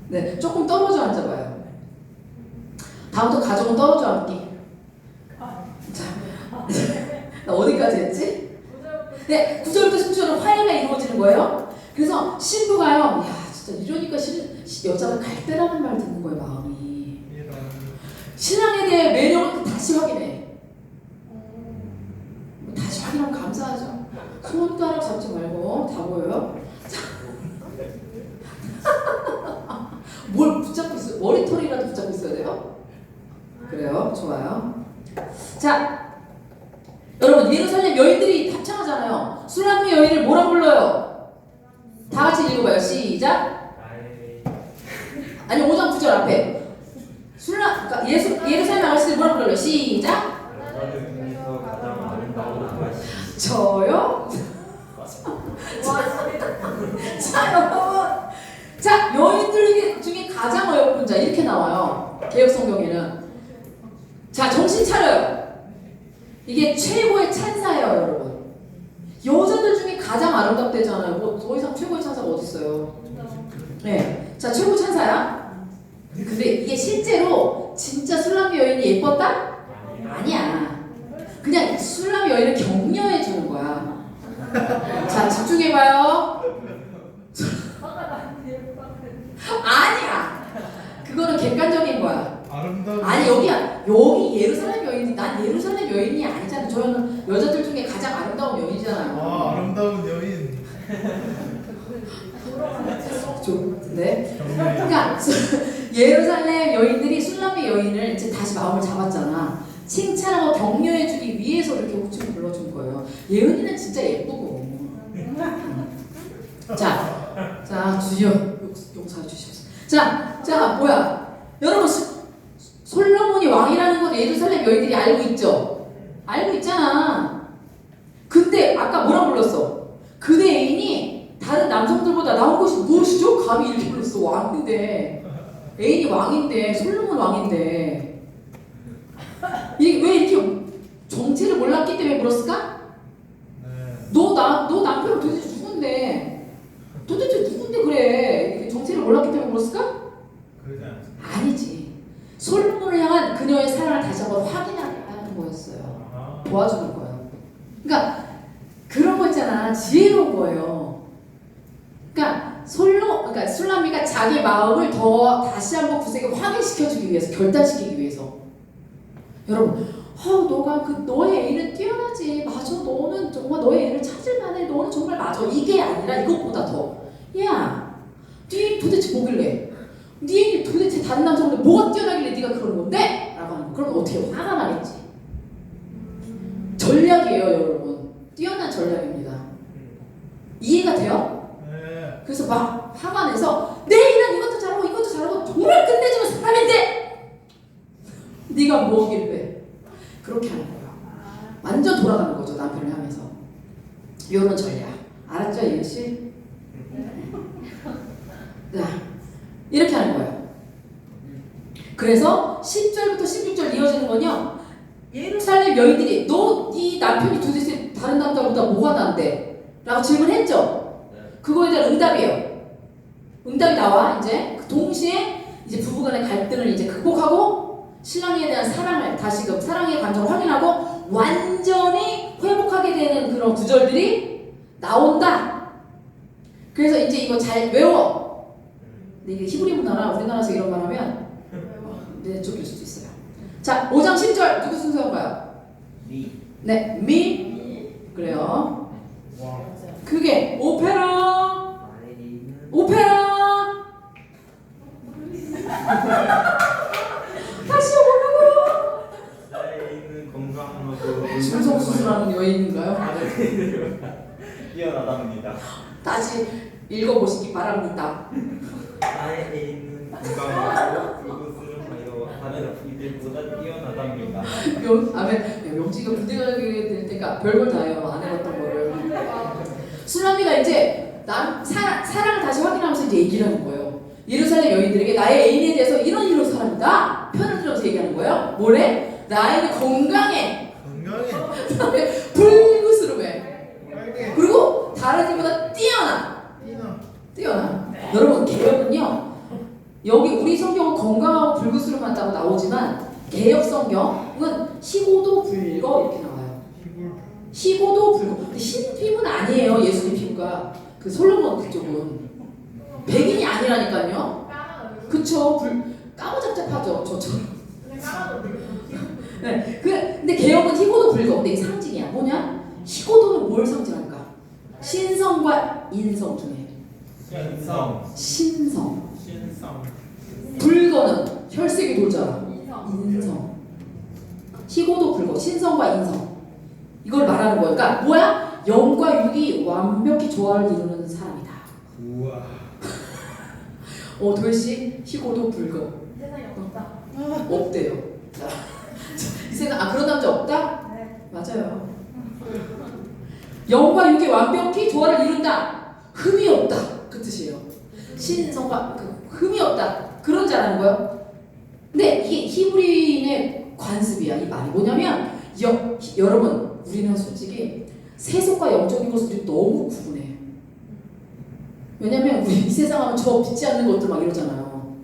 네, 조금 떨어져 앉아봐요. 다음부터 가족은 떨어져 앉기. 자, 나 어디까지 했지? 네, 9절부터 10절은 화해가 이루어지는 거예요. 그래서 신부가요, 야, 진짜 이러니까 여자가 갈대라는 말 듣는 거예요, 마음이. 신앙에 대해 매력을 다시 확인해. 다시 확인하면 감사하죠. 손가락 잡지 말고 다 보여요. 뭘 붙잡고 있어요? 머리털이라도 붙잡고 있어야 돼요? 그래요? 좋아요. 자, 여러분 예루살렘 여인들이 합창하잖아요. 술람미 여인을 뭐라 불러요? 다 같이 읽어봐요. 시작. 아니 5장 9절 앞에 그러니까 예루살렘 아가씨들 뭐라 불러요? 시작. 저요? 자 여러분, 자 여인들 중에 가장 어여쁜 자 이렇게 나와요. 개역 성경에는. 자 정신 차려요. 이게 최고의 찬사예요, 여러분. 여자들 중에 가장 아름답대잖아요. 뭐 더 이상 최고의 찬사가 어디 있어요? 네, 자 최고 찬사야. 근데 이게 실제로 진짜 술람미 여인이 예뻤다? 아니야. 그냥 술람미 여인을 격려해 주는 거야. 자 집중해봐요. 아니야. 그거는 객관적인 거야. 아름다운. 아니 여기 예루살렘 여인이 난 예루살렘 여인이 아니잖아. 저는 여자들 중에 가장 아름다운 여인이잖아요. 아, 아름다운 여인. 네. 그러니까 예루살렘 여인들이 술람미 여인을 이제 다시 마음을 잡았잖아. 칭찬하고 격려해주기 위해서 이렇게 호칭을 불러준 거예요. 예은이는 진짜 예쁘고. 자 주여 용서해 주시옵소서. 자 뭐야? 여러분 솔로몬이 왕이라는 건 예루살렘 여인들이 알고 있죠? 알고 있잖아. 근데 아까 뭐라 불렀어? 그대 애인이 다른 남성들보다 나온 것이 무엇이죠? 감히 이렇게 불렀어. 왕인데 애인이 왕인데 솔로몬 왕인데 이게 왜 이렇게 정체를 몰랐기 때문에 물었을까? 네. 너 남편 도대체 예쁜데 도대체 누군데 그래? 이게 정체를 몰랐기 때문에 그랬을까? 그러지 않습니다. 아니지. 솔로몬을 향한 그녀의 사랑을 다시 한번 확인하게 하는 거였어요. 아, 도와주는 거예요. 그러니까 그런 거 있잖아. 지혜로운 거예요. 그러니까 그러니까 술람미가 자기 마음을 더 다시 한번 구세게 확인시켜주기 위해서, 결단시키기 위해서. 여러분, 너가 너의 애인은 뛰어나지. 맞아. 너는 정말 너의 애인을 찾을 만해. 너는 정말 맞아. 이게 아니라 이것보다 더. 야, 네 애인 도대체 뭐길래? 네 애인이 도대체 다른 남자보다 뭐가 뛰어나길래 네가 그런 건데? 라고 하는 거. 그럼 어떻게 화가 나겠지. 전략이에요, 여러분. 뛰어난 전략입니다. 이해가 돼요? 네. 그래서 막 화가 내서 내 애인은 이것도 잘하고 이것도 잘하고 정말 끝내주는 사람인데 네가 뭐길래 그렇게 하는 거야. 완전 돌아가는 거죠, 남편을 향해서. 이런 전략 알았죠, 이현 씨? 자, 이렇게 하는 거예요. 그래서 10절부터 16절 이어지는 건요, 예루살렘 여인들이 네 남편이 도대체 다른 남자보다 뭐가 난데? 라고 질문했죠. 그거에 대한 응답이에요. 응답이 나와. 이제 동시에 이제 부부간의 갈등을 이제 극복하고 신랑에 대한 사랑을 다시금 사랑의 감정을 확인하고 완전히 회복하게 되는 그런 구절들이 나온다. 그래서 이제 이거 잘 외워. 근데 이게 히브리 문화나 우리나라에서 이런 말 하면 내 쫓길 수도 있어요. 자, 5장 10절 누구 순서인가요? 네, 미. 그래요. 와. 그게 오페라. 오페라. 다시 오라고요. 나이는 건강하고 중성 수술하는 여인인가요? 뛰어나답니다. 다시 읽어보시기 바랍니다. 나의 애인은 건강하고 그것을 하여 다른 이들보다 뛰어나답니다. 명지가 부대 가게 될 때가 별걸 다 해요. 안 해봤던 거를. 술람미가 이제 사랑을 다시 확인하면서 이제 얘기를 하는 거예요. 예루살렘 여인들에게 나의 애인에 대해서 이런 사람이다. 편을 들어서 얘기하는 거예요. 뭐래? 나의 건강해. 건강해. 그다음에 불구스름해. 빨개. 그리고 다른 이보다 뛰어나. 여러분, 개혁은요, 여기 우리 성경은 건강하고 불구스름하다고 나오지만 개혁 성경은 희고도 붉어 이렇게 나와요. 희고도 붉어. 근데 흰 피부는 아니에요. 예수님 피부가. 그 솔로몬 그쪽은 백인이 아니라니까요. 그쵸. 까무잡잡하죠. 저처럼. 네. 근데 개혁은 희고도 붉어. 근데 이게 상징이야. 뭐냐? 희고도는 뭘 상징할까? 신성과 인성 중에 신성. 붉어는 혈색이 돌잖아. 인성. 희고도 붉어. 신성과 인성. 이걸 말하는 거예요. 그러니까 뭐야? 영과 육이 완벽히 조화를 이루는 사람이다. 우와. 도일씨, 희고도 붉어. 세상에 없다. 없대요. 자, 이 세상, 그런 남자 없다? 네. 맞아요. 영과 육이 완벽히 조화를 이룬다. 흠이 없다. 그 뜻이에요. 신성과 흠이 없다. 그런 자라는 거예요. 근데 이게 히브리인의 관습이야. 이 말이 뭐냐면 여러분, 우리는 솔직히 세속과 영적인 것을 우리 너무 구분해. 왜냐면 우리 이 세상 하면 저 믿지 않는 것들 막 이러잖아요.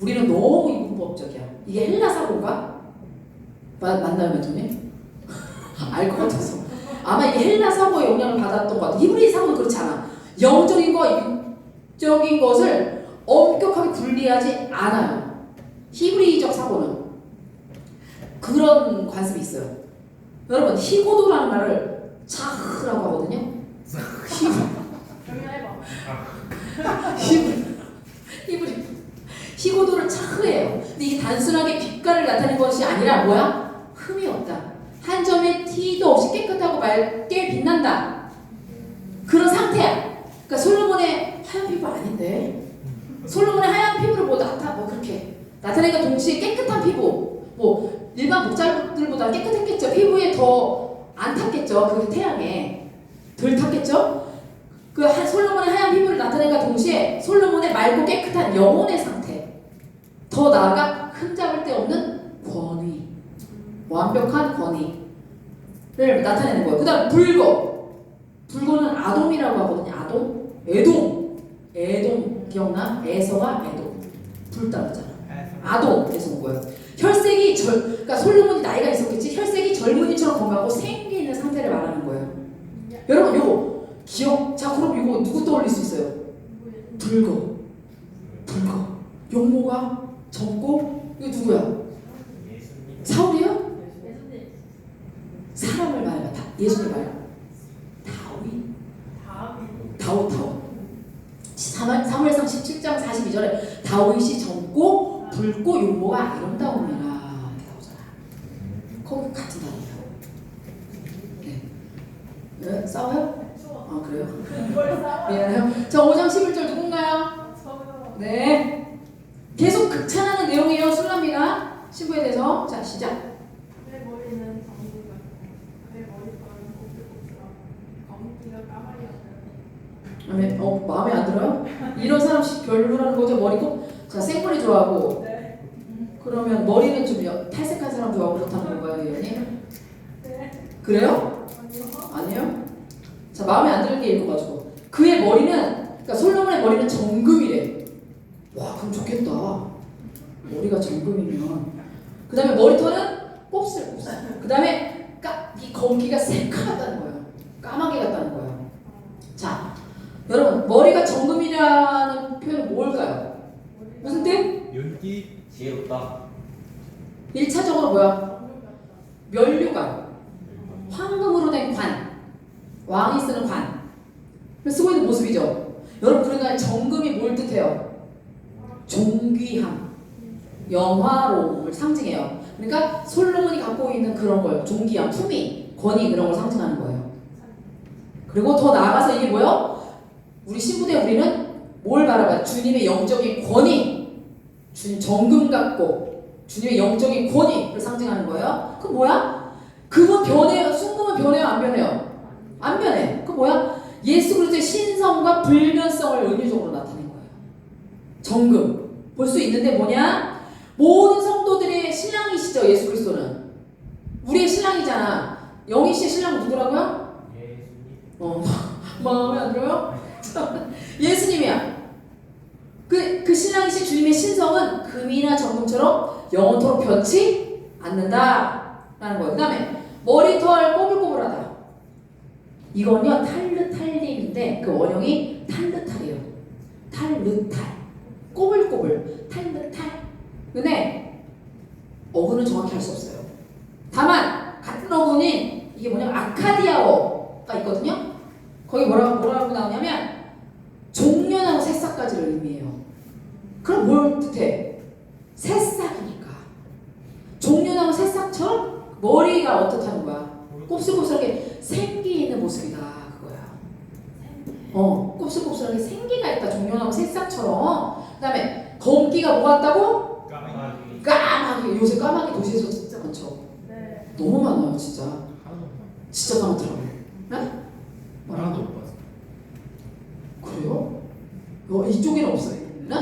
우리는 너무 이분법적이야. 이게 헬라 사고인가? 맞나요, 멘토님? 알 것 같아서. 아마 이게 헬라 사고의 영향을 받았던 것 같아. 히브리 사고는 그렇지 않아. 영적인 거, 육적인 것을 엄격하게 분리하지 않아요. 히브리적 사고는 그런 관습이 있어요. 여러분, 희고도라는 말을 차흐라고 하거든요. 히브리 희고도를 차흐해요. 근데 이게 단순하게 빛깔을 나타내는 것이 아니라 뭐야? 흠이 없다. 한 점의 티도 없이 깨끗하고 맑게 빛난다. 그런 상태야. 그러니까 솔로몬의 하얀 피부 아닌데. 솔로몬의 하얀 피부를 그렇게 나타내니까 동시에 깨끗한 피부. 일반 목자들보다 깨끗했겠죠. 피부에 더 안 탔겠죠. 그 태양에 덜 탔겠죠. 솔로몬의 하얀 피부를 나타내니까 동시에 솔로몬의 맑고 깨끗한 영혼의 상태. 더 나아가 흠잡을 데 없는 권위. 완벽한 권위를 나타내는 거예요. 그 다음 붉어는 아돔이라고 하거든요. 아돔. 애동 기억나? 에서와 애동 둘 다 맞잖아. 아동에서 온 거예요. 혈색이 그러니까 솔로몬이 나이가 있었겠지. 혈색이 젊은이처럼 건강하고 생기 있는 상태를 말하는 거예요. 여러분 요거 기억. 자 그럼 이거 누구 떠올릴 수 있어요? 붉어. 용모가 젊고 이거 누구야? 예수님. 사울이요? 예수님. 사람을 말해봐. 예수님 말해봐. 다윗. 사무엘상 17장 42절에 다윗이 젊고 붉고 용모가 아름다움이라 이렇게 나오잖아. 거기 같은 단어예요. 네. 네? 싸워요? 아 그래요? 미안해요. 자 5장 11절 누군가요? 네. 계속 극찬하는 내용이에요. 술람미가 신부에 대해서. 자 시작. 내 머리는 정부 같고 내 머리카락은 곱슬곱슬하고 검은기가 까마귀였어요. 마음에 안 들어요? 이런 사람 별로라는 거죠. 머리고. 자 생머리 좋아하고. 네. 그러면 머리는 좀 탈색한 사람 좋아하고 그렇다는 건가요, 의원님? 네. 그래요? 아니요. 자 마음에 안 들게 읽어가지고 그의 머리는 그러니까 솔로몬의 머리는 정금이래. 와 그럼 좋겠다. 머리가 정금이면 그 다음에 머리털은 곱슬곱슬. 그 다음에 이 검기가 새카맣다는 거예요. 까마귀 같다는 거예요. 자 여러분 머리가 정금이라는 표현은 뭘까요? 무슨 뜻? 윤기. 지혜롭다. 1차적으로 뭐야? 면류관. 황금으로 된 관. 왕이 쓰는 관. 쓰고 있는 모습이죠. 여러분 그러니까 정금이 뭘 뜻해요? 존귀함, 영화로움을 상징해요. 그러니까 솔로몬이 갖고 있는 그런 걸 존귀함, 품위, 권위 그런 걸 상징하는 거예요. 그리고 더 나아가서 이게 뭐예요? 우리 신부대 우리는 뭘 바라봐요? 주님의 영적인 권위, 주님 정금 같고 주님의 영적인 권위를 상징하는 거예요. 그 뭐야? 그분 변해요. 순금은 변해요? 안 변해요? 안 변해. 그 뭐야? 예수 그리스도의 신성과 불변성을 은유적으로 나타낸 거예요. 정금 볼 수 있는데 뭐냐? 모든 성도들의 신랑이시죠. 예수 그리스도는 우리의 신랑이잖아. 영희 씨의 신랑 누구라고요? 예수님. 마음에 안 들어요? 예수님이야. 그 신랑이신 주님의 신성은 금이나 정금처럼 영원토록 변치 않는다라는 거예요. 그 다음에 머리털 꼬불꼬불하다. 이건요 탈르탈림인데 그 원형이 탈르탈이에요. 탈르탈. 꼬불꼬불. 탈르탈. 근데 어근은 정확히 할 수 없어요. 다만 같은 어근인 이게 뭐냐면 아카디아어가 있거든요. 거기 뭐라고 나오냐면 종려나무 새싹까지를 의미해요. 그럼 뭘 뜻해? 새싹이니까. 종려나무 새싹처럼 머리가 어떻다는 거야? 곱슬곱슬하게 생기 있는 모습이다 그거야. 곱슬곱슬하게 생기가 있다. 종려나무 새싹처럼. 그 다음에 검기가 뭐 같다고? 까마귀. 까마귀. 요새 까마귀 도시에서 진짜 많죠. 네. 너무 많아요 진짜. 하나도 못 진짜 많더라고요. 네? 봤어. 하나도 못 봤어. 그래요? 이쪽에는 없어요. 네?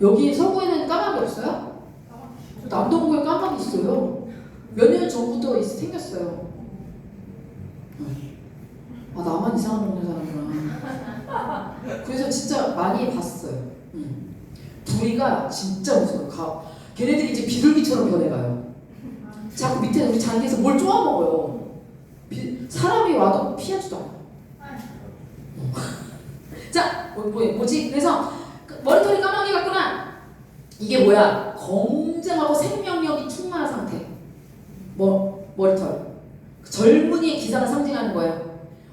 여기 서구에는 까마귀 없어요? 남동구에 까마귀 있어요. 몇 년 전부터 생겼어요. 아 나만 이상한 먹는 사람이구나. 그래서 진짜 많이 봤어요. 둘이가 진짜 무서워요. 걔네들이 이제 비둘기처럼 변해가요. 자꾸 밑에 우리 잔디에서 뭘 쪼아 먹어요. 사람이 와도 피하지도 않아. 자, 뭐지? 그래서 머리털이 까마귀 같구나. 이게 뭐야? 건장하고 생명력이 충만한 상태. 머리털. 젊은이의 기상을 상징하는 거예요.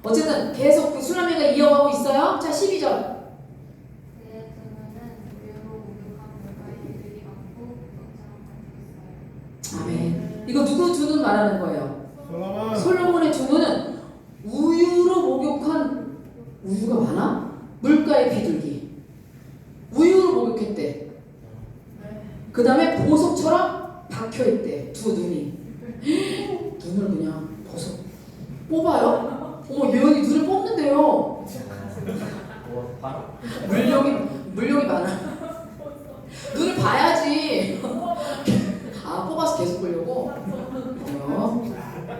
어쨌든 계속 그 술라미가 이어가고 있어요. 자, 12절. 그의 두뇌는 우유로 우유한 물가의 비둘기 같고 것처럼 밝고 있어요. 아멘. 이거 누구 두는 말하는 거예요? 솔로몬. 솔로몬의 두는 우유로 목욕한 우유가 많아? 물가의 비둘기. 우유로 목욕했대. 그 다음에 보석처럼 박혀있대. 두 눈이. 눈을 그냥 뽑아요? 어머 예언이 눈을 뽑는데요. 바로. 물욕이 많아. 눈을 봐야지. 아 뽑아서 계속 보려고.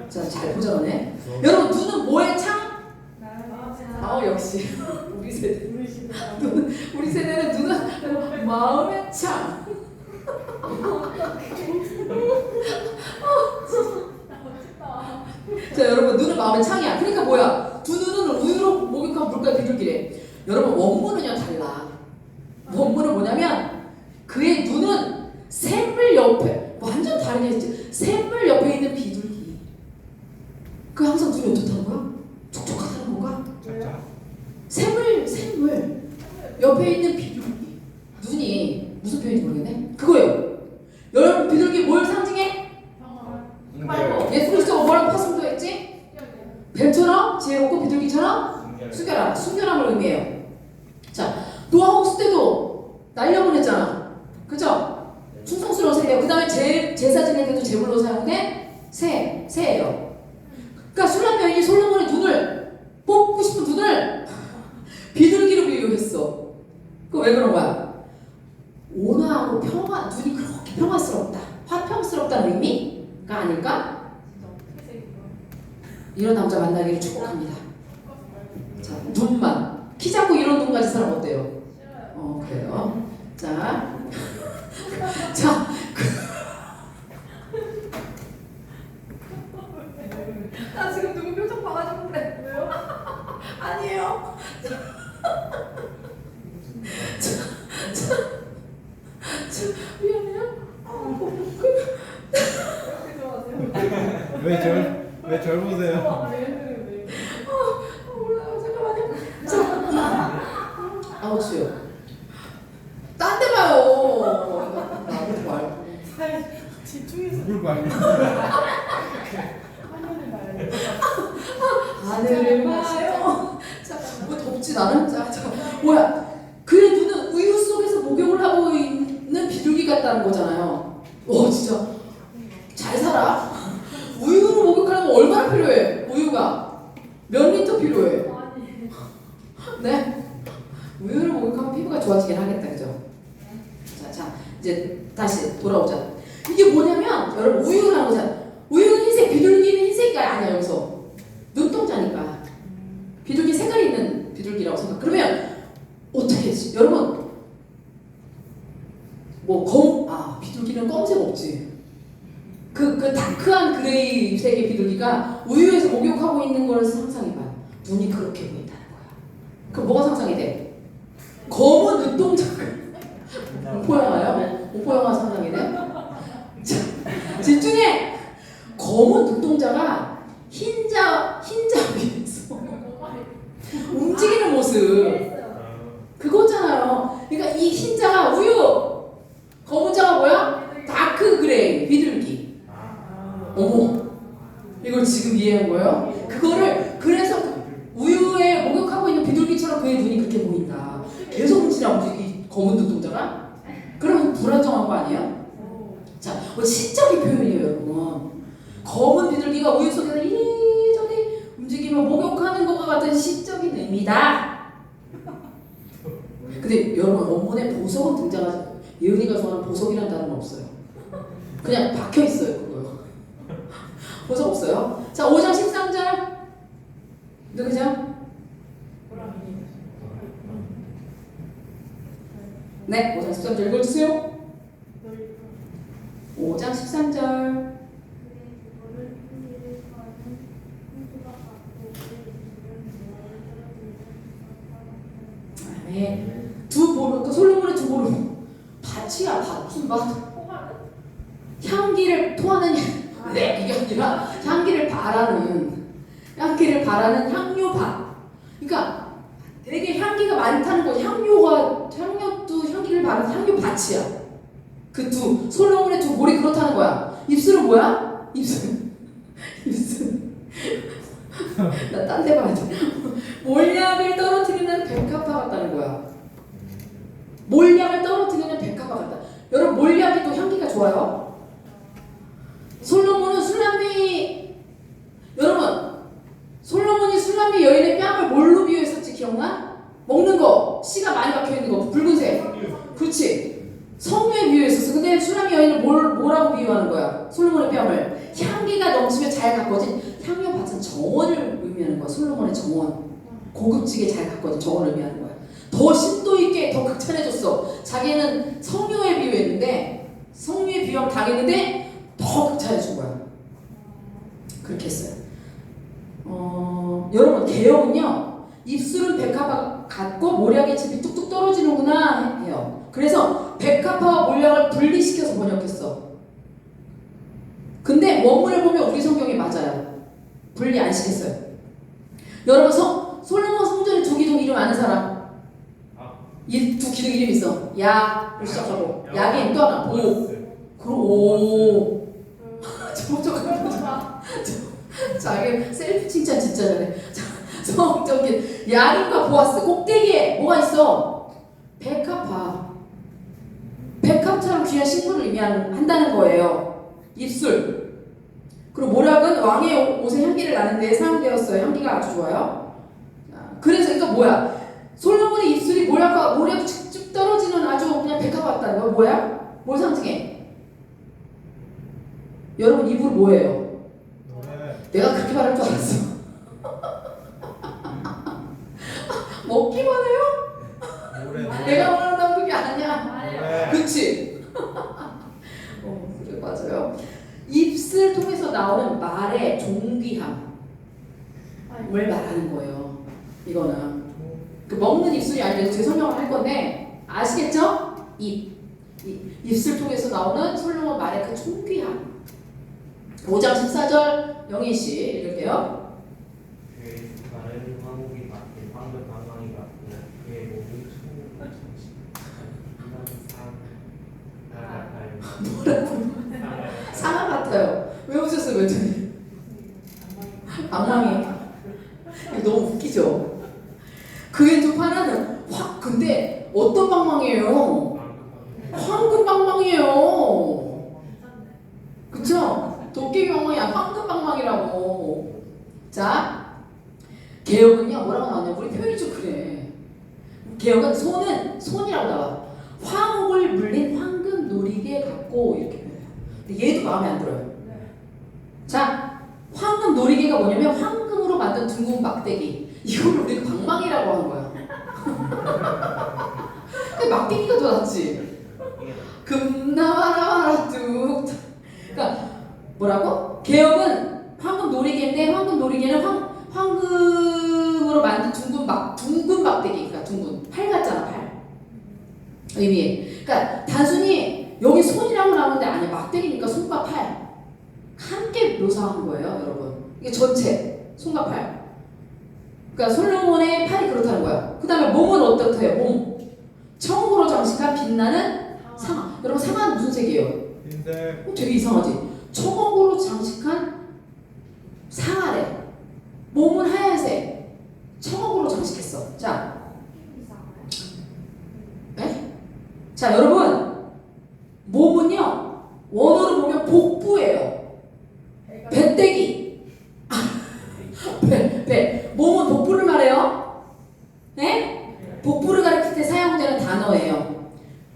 자 잘 보자네. 여러분 눈은 뭐의 창? 역시 우리 세대. 우리 시대 우리 세대는 눈은 마음의 창. 멋지다. 자 여러분 눈은 마음의 창이야. 그러니까 뭐야? 두 눈은 우유로 목욕한 물가에 비둘기래. 여러분 원문은요 달라. 원문은 뭐냐면 그의 눈은 샘물 옆에 완전 다른 얘기지. 샘물 옆에 있는 비둘기. 그 항상 눈이 어떻다는 거야? 촉촉하다는 건가? 샘물 옆에 있는 비둘기. 눈이 무슨 표현인지 모르겠네. 그거예요. 여러분 비둘기 뭘 상징해? 평화. 예수 그리스도가 뭐라고 파송도했지? 뱀처럼 지혜롭고 비둘기처럼 숙여라. 순결함을 의미해요. 자 노아 홍수 때도 날려보냈잖아. 그죠? 충성스러운 새예요. 그 다음에 제사 지낼 때도 제물로 사용된 새예요. 그러니까 술람 여인이 솔로몬의 눈을 뽑고 싶은 눈을 비둘기로 비유했어. 그거 왜 그런 거야? 온화하고 평화, 눈이 그렇게 평화스럽다, 화평스럽다는 의미가 아닐까? 진짜 어떻게 생긴 거야? 이런 남자 만나기를 축복합니다. 자, 눈만. 키 작고 이런 눈 가진 사람 어때요? 싫어요. 그래요. 자, 자, 나 지금 누구 표정 봐가지고 그래. 왜요? 아니에요. 미안해요. 이렇게 좋아하세요? 왜절 보세요? 얘는 왜? 몰라요. 잠깐만요. 자, 아웃이요. 딴 데 봐요. 나한테 말고. 집중해서 누굴 봐요? 화면을 봐야 돼. 하늘을 봐요. 자, 뭐 덥지 나는? 자, 뭐야? 그의 눈은 우유 속에서 목욕을 하고 있는 비둘기 같다는 거잖아요. 오, 진짜 잘 살아. 우유로 목욕하려면 얼마나 필요해? 우유가 몇 리터 필요해? 아니. 네? 우유를 목욕하면 피부가 좋아지긴 하겠다, 그죠? 자, 이제 다시 돌아오자. 이게 뭐냐면 여러분 우유라는 거잖아. 우유는 흰색, 비둘기는 흰색이 아니야 여기서. 눈동자니까. 비둘기 색깔이 있는 비둘기라고 생각. 그러면 어떻게 했지? 여러분 비둘기는 검색 없지. 그 다크한 그레이 색의 비둘기가 우유에서 목욕하고 있는 걸 상상해봐. 눈이 그렇게 보인다는 거야. 그럼 뭐가 상상이 돼? 검은 눈동자가 오포영화요? 오포영화 상상이 돼? 자, 집중해! 검은 눈동자가 흰자 위에서 움직이는 모습 그거잖아요. 그러니까 이 흰자가 우유, 검은 자가 뭐야? 다크 그레이 비둘기. 어머, 이걸 지금 이해한 거예요? 그거를 그래서 우유에 목욕하고 있는 비둘기처럼 그의 눈이 그렇게 보인다. 계속 움직이나 이 검은 눈동자가? 그러면 불안정한 거 아니에요? 자, 시적인 표현이에요, 여러분. 검은 비둘기가 우유 속에서 이리저리 움직이며 목욕하는 것과 같은 시적인 의미다. 근데 여러분 원문에 보석은 등장하지. 예은이가 좋아하는 보석이라는 단어는 없어요. 그냥 박혀 있어요, 그거요. 보석 없어요. 자, 5장 13절 누구죠? 네, 5장 13절 읽어주세요. 5장 13절. 아멘. 두 보루, 솔로몬의 두 보루 밭이야, 밭. 무슨 밭? 향기를 토하는 네, 이게 아니라 향기를 바라는 향료밭. 그러니까 되게 향기가 많다는 거. 향료도 향기를 바라는 향료밭이야. 그 솔로몬의 두 볼이 그렇다는 거야. 입술은 뭐야? 입술. 나 딴 데 봐야 돼. 몰약을 떨어뜨리는 백합화 같다는 거야. 몰약을 떨어뜨리는 백합화 같다. 여러분 몰약이 또 향기가 좋아요. 솔로몬이 술람미 여인의 뺨을 뭘로 비유했었지 기억나? 먹는 거, 씨가 많이 박혀있는 거, 붉은색. 그렇지. 성류에 비유했었어. 근데 술람미 여인을 뭐라고 비유하는 거야? 솔로몬의 뺨을. 향기가 넘치며 잘 가꿔진 향료밭은 정원을 의미하는 거야. 솔로몬의 정원. 고급지게 잘 갔거든. 저걸 의미하는 거야. 더 심도 있게 더 극찬해줬어. 자기는 성류에 비유했는데 성류에 비유하면 당했는데 더 극찬해준 거야. 그렇게 했어요. 여러분 개혁은요 입술은 백합화 같고 모략의 즙이 뚝뚝 떨어지는구나 해요. 그래서 백합화와 몰약을 분리시켜서 번역했어. 근데 원문을 보면 우리 성경이 맞아요. 분리 안 시켰어요. 여러분 솔로몬 성전에 두 기둥 이름 아는 사람? 두 기둥 이름 있어. 야로 시작하고 야긴 또 하나 오. 그럼 오. 자기 셀프 칭찬 진짜 잘해. 성적인 야긴과 보아스 꼭대기에 뭐가 있어? 백합화. 백합처럼 귀한 신부를 의미한다는 거예요. 입술. 그리고 모략은 왕의 옷에 향기를 나는데 사용되었어요. 향기가 아주 좋아요. 그래서 이거 뭐야? 솔로몬의 입술이 모략 쭉쭉 떨어지는 아주 그냥 백합 같다는 거 뭐야? 뭘 상징해? 여러분 입으로 뭐예요? 내가 그렇게 말할 줄 알았어. 먹기만 해요? 내가 말한다고 그게 아니야. 그치? 그래 맞아요. 입술 통해서 나오는 말의 종귀함을 말하는 거예요. 이거는 그 먹는 입술이 아니라 제 설명을 할 건데 아시겠죠? 입술 통해서 나오는 솔로몬 말의 그 종귀함. 5장 14절 영희씨 읽을게요. 그의 말은 화목이 같고 황금 방망이 같고 그의 몸이 상아 같아요. 왜 웃었어요, 멘토님? 방망이. 너무 웃기죠? 그의 두 팔은 근데 어떤 방망이에요? 황금 방망이에요. 그쵸? 도깨비 방망이 아니라 황금 방망이라고. 자, 개혁은요 뭐라고 나왔냐? 우리 표현이 좀 그래. 개혁은 손이라고 나와. 화목을 물린 황금 놀이개 같고 이렇게 표현해요. 근데 얘도 마음에 안 들어요. 자, 황금 놀이개가 뭐냐면 황금으로 만든 둥근 막대기. 이걸 우리가 방망이라고 하는 거야. 근데 막대기가 더 낫지. 금나와라 뚝. 그러니까 뭐라고? 개혁은 황금 놀이개인데 황금 놀이개는 황금으로 만든 둥근 막대기. 그러니까 둥근 팔 같잖아 팔. 의미에. 그러니까 단순히 여기 손이라고 나오는데 아니야. 막대기니까 손과 팔 함께 묘사한 거예요, 여러분. 이게 전체 손과 팔. 그러니까 솔로몬의 팔이 그렇다는 거야. 그 다음에 몸은 어떻대요? 몸. 청으로 장식한 빛나는 상아. 여러분 상아는 무슨 색이에요? 흰색. 되게 이상하지? 청옥으로 장식한 상아래. 몸은 하얀색. 청옥으로 장식했어. 자, 네? 자 여러분 몸은요 원어로 보면 복부예요. 배때기. 배. 몸은 복부를 말해요. 네? 복부를 가리킬 때 사용되는 단어예요.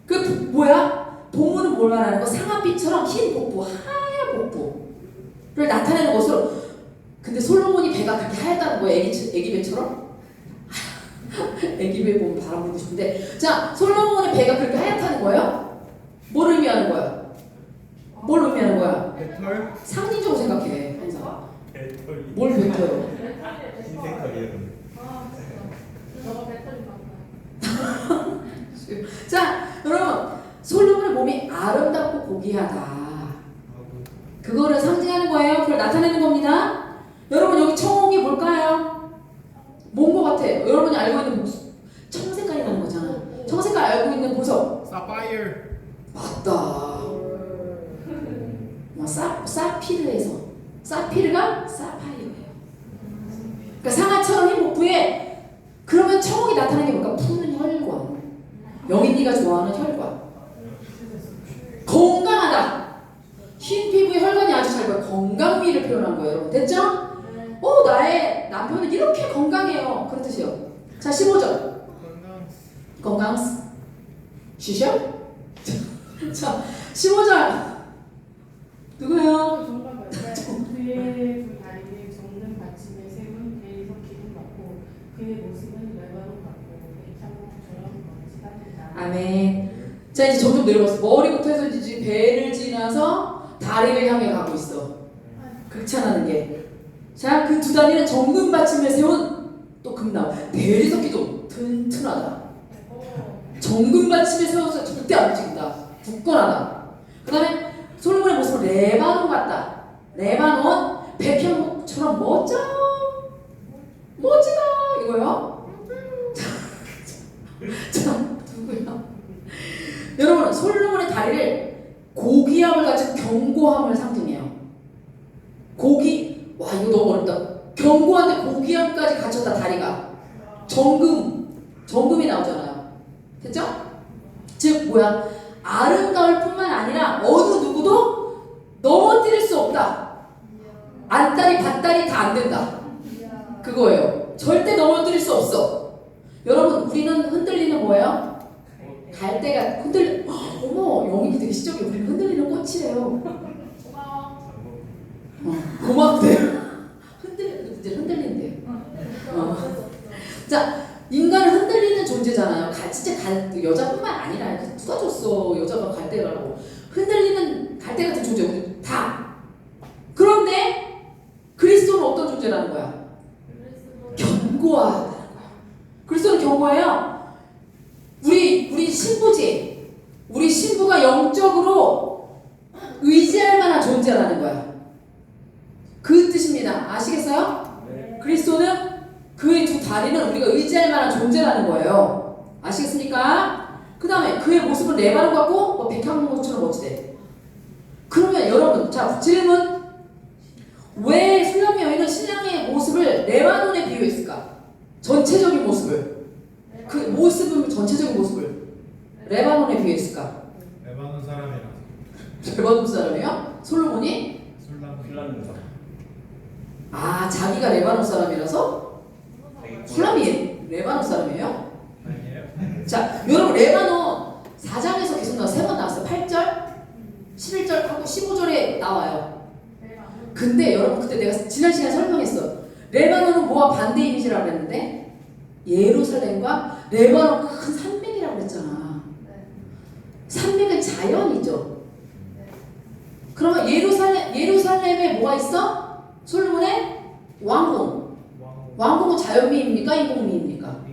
그 뭐야? 복부는 뭘 말하는 거? 상아빛처럼 흰 복부, 하얀 복부를 나타내는 것으로. 근데 솔로몬이 배가 그렇게 하얗다는 거예요. 애기 배처럼? 애기 배 보면 바람 불고 싶은데. 자, 솔로몬의 배가 그렇게 하얗다는 거예요? 뭘 의미하는 거야? 뭘 의미하는 거야? 배털. 상징적으로 생각해, 항상. 배털. 뭘 뱉어요? 흰색깔이에요. 아 진짜. 저거 배터리 맞나요? 자, 여러분 솔로몬의 몸이 아름답고 고귀하다. 그거를 상징하는 거예요. 그걸 나타내는 겁니다. 여러분 여기 청옥이 뭘까요? 뭔 거 같아? 여러분이 알고 있는 청색깔이 나는 거잖아. 청색깔 알고 있는 보석. 사파이어. 맞다. 사피르에서 사피르가 사파이어예요. 그러니까 상아처럼 흰 복부에 그러면 청옥이 나타나는 게 뭘까? 푸는 혈관. 영인이가 좋아하는 혈관. 건강하다. 흰 피부에 혈관이 아주 잘 보여. 건강미를 표현한 거예요. 여러분 됐죠? 나의 남편은 이렇게 건강해요. 그런 뜻이에요. 자 15절. 건강. 쉬셔? 자 15절. 누구예요? 정답 그의 두 다리에 접는 받침에 세운 배에서 기름 받고 그의 그의 모습은 레바논 같고 백향목처럼 멋지답니다. 아멘. 자, 이제 점점 내려갔어. 머리부터 해서 이제 배를 지나서 다리를 향해 가고 있어. 극찬하는 게. 자, 그 두 다리는 정금 받침을 세운 또 금나무. 대리석기도 튼튼하다. 정금 받침을 세워서 절대 안 움직인다. 굳건하다. 그 다음에 솔로몬의 모습은 레바논 같다. 레바논 백향목처럼 멋져. 멋지다 이거요. 자, 누구야? 여러분, 솔로몬의 다리를 고귀함을 가진 견고함을 상징해요. 와, 이거 너무 어렵다. 견고한데 고귀함까지 갖췄다. 다리가 정금이 나오잖아요. 됐죠? 즉 뭐야? 아름다울 뿐만 아니라 어느 누구도 넘어뜨릴 수 없다. 안다리 밭다리 다 안 된다. 그거예요. 절대 넘어뜨릴 수 없어. 여러분, 우리는 흔들리는 뭐예요? 갈대가 어머, 영익이 되게 시적이. 우리는 흔들리는 꽃이래요. 고맙대. 흔들린대. 자, 인간은 흔들리는 존재잖아요. 진짜 여자뿐만 아니라 누가 줬어 여자가 갈대라고. 흔들리는 갈대 같은 존재 우리 다. 그런데 그리스도는 어떤 존재라는 거야? 견고하다는 거야. 그리스도는 견고해요. 우리 신부지. 우리 신부가 영적으로 의지할 만한 존재라는 거야. 그 뜻입니다. 아시겠어요? 네. 그리스도는 그의 두 다리는 우리가 의지할 만한 존재라는 거예요. 아시겠습니까? 그 다음에 그의 모습은 레바논 같고 백향목처럼 멋지대. 그러면 여러분, 자, 질문. 왜 술람미 여인은 신랑의 모습을 레바논에 비유했을까? 전체적인 모습을. 그 모습은 전체적인 모습을 레바논에 비유했을까? 레바논 사람이라. 레바논 사람이요? 솔로몬이? 술람. 아, 자기가 레바논 사람이라서? 술람이 레바논 사람이에요? 아니에요? 자, 여러분, 레바논 4장에서 계속 나와. 3번 나왔어요. 8절, 11절하고 15절에 나와요. 근데 여러분, 그때 내가 지난 시간에 설명했어. 레바논은 뭐와 반대 이미지라고 그랬는데 예루살렘과 레바논 큰 산맥이라고 그랬잖아. 산맥은 자연이죠. 그러면 예루살렘에 뭐가 있어? 솔로몬의 왕궁. 왕궁은 자연미입니까? 인공미입니까?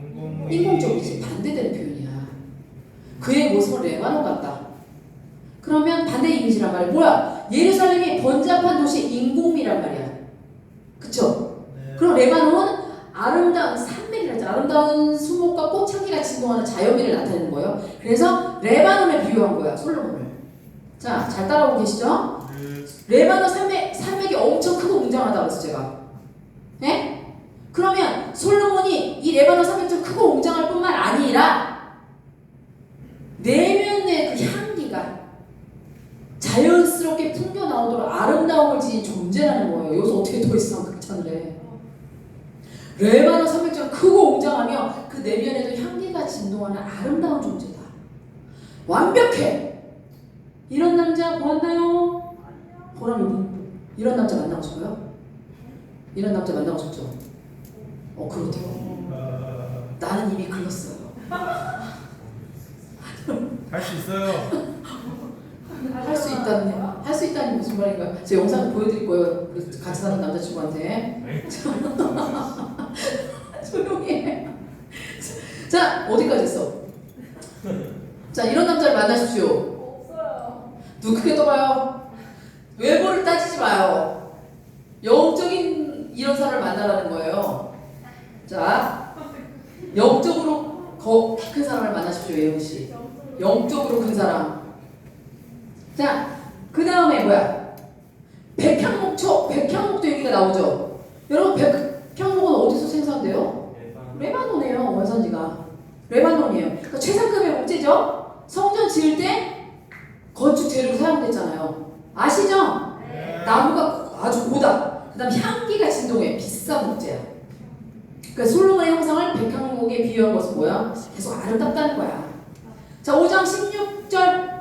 인공적이지. 반대되는 표현이야. 그의 모습은 레바논 같다. 그러면 반대 이미지란 말이야. 뭐야? 예루살렘이 번잡한 도시 인공미란 말이야. 그쵸? 네. 그럼 레바논은 아름다운 산맥이라죠. 아름다운 수목과 꽃향기가 진동하는 자연미를 나타내는 거예요. 그래서 레바논에 비유한 거야, 솔로몬을. 자, 잘 따라오고 계시죠? 레바논 산맥이 엄청 크고 웅장하다고 했어, 제가. 예? 그러면 솔로몬이 이 레바논 산맥이 크고 웅장할 뿐만 아니라 내면의 그 향기가 자연스럽게 풍겨 나오도록 아름다움을 지닌 존재라는 거예요. 여기서 어떻게 더 이상 극찬을 해. 레바논 산맥처럼 크고 웅장하며 그 내면에도 향기가 진동하는 아름다운 존재다. 완벽해. 이런 남자 보았나요? 보람이 이런 남자 만나고 싶어요? 이런 남자 만나고 싶죠? 그렇대요. 나는 이미 글렀어요. 할 수 있어요. 할 수 있다니 무슨 말인가? 제 영상 보여드릴 거예요. 같이 사는 남자친구한테. 조용히 해. 자, 어디까지 했어? 자, 이런 남자를 만나십시오. 없어요. 눈 크게 떠봐요. 외모를 따지지 마요. 영적인 이런 사람을 만나라는 거예요. 자, 영적으로 키 큰 사람을 만나십시오, 예은씨. 영적으로 큰 사람. 자, 그 다음에 뭐야? 백향목도 얘기가 나오죠. 여러분, 백향목은 어디서 생산돼요? 레바논이에요. 원산지가 레바논이에요. 그러니까 최상급의 목재죠. 성전 지을 때 건축 재료로 사용됐잖아요. 아시죠? 나무가 아주 고다. 그 다음 향기가 진동해. 비싼 목재야. 그러니까 솔로몬의 형상을 백향목에 비유한 것은 뭐야? 계속 아름답다는 거야. 자, 5장 16절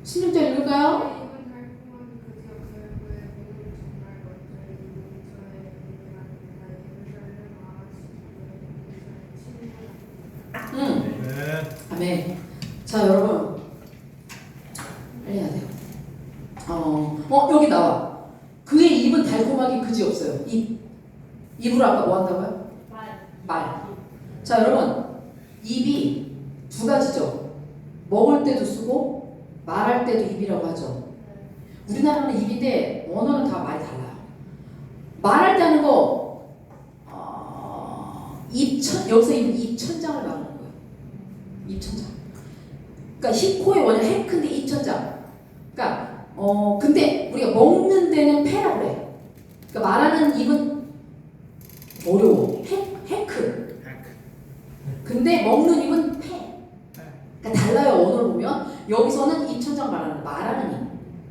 16절 읽을까요? 입은 달콤한 그 지역 결부에 모든 정말 것들 자, 여러분. 빨리 해야 돼요. 여기 나와. 그의 입은 달콤하기 그지없어요. 입으로 아까 뭐 한다고요? 말. 자, 여러분. 입이 두 가지죠. 먹을 때도 쓰고 말할 때도 입이라고 하죠. 우리나라는 입인데 언어는 다 많이 달라요. 말할 때 하는 거 여기서 입천장을 말하는 거예요. 입천장. 그러니까 히코의 원래 해크인데 입천장. 그러니까 근데 우리가 먹는 데는 패라고 그래. 그러니까 말하는 입은 어려워. 해크. 근데 먹는 입은 패. 그러니까 달라요. 언어를 보면 여기서는 입천장 말하는 입.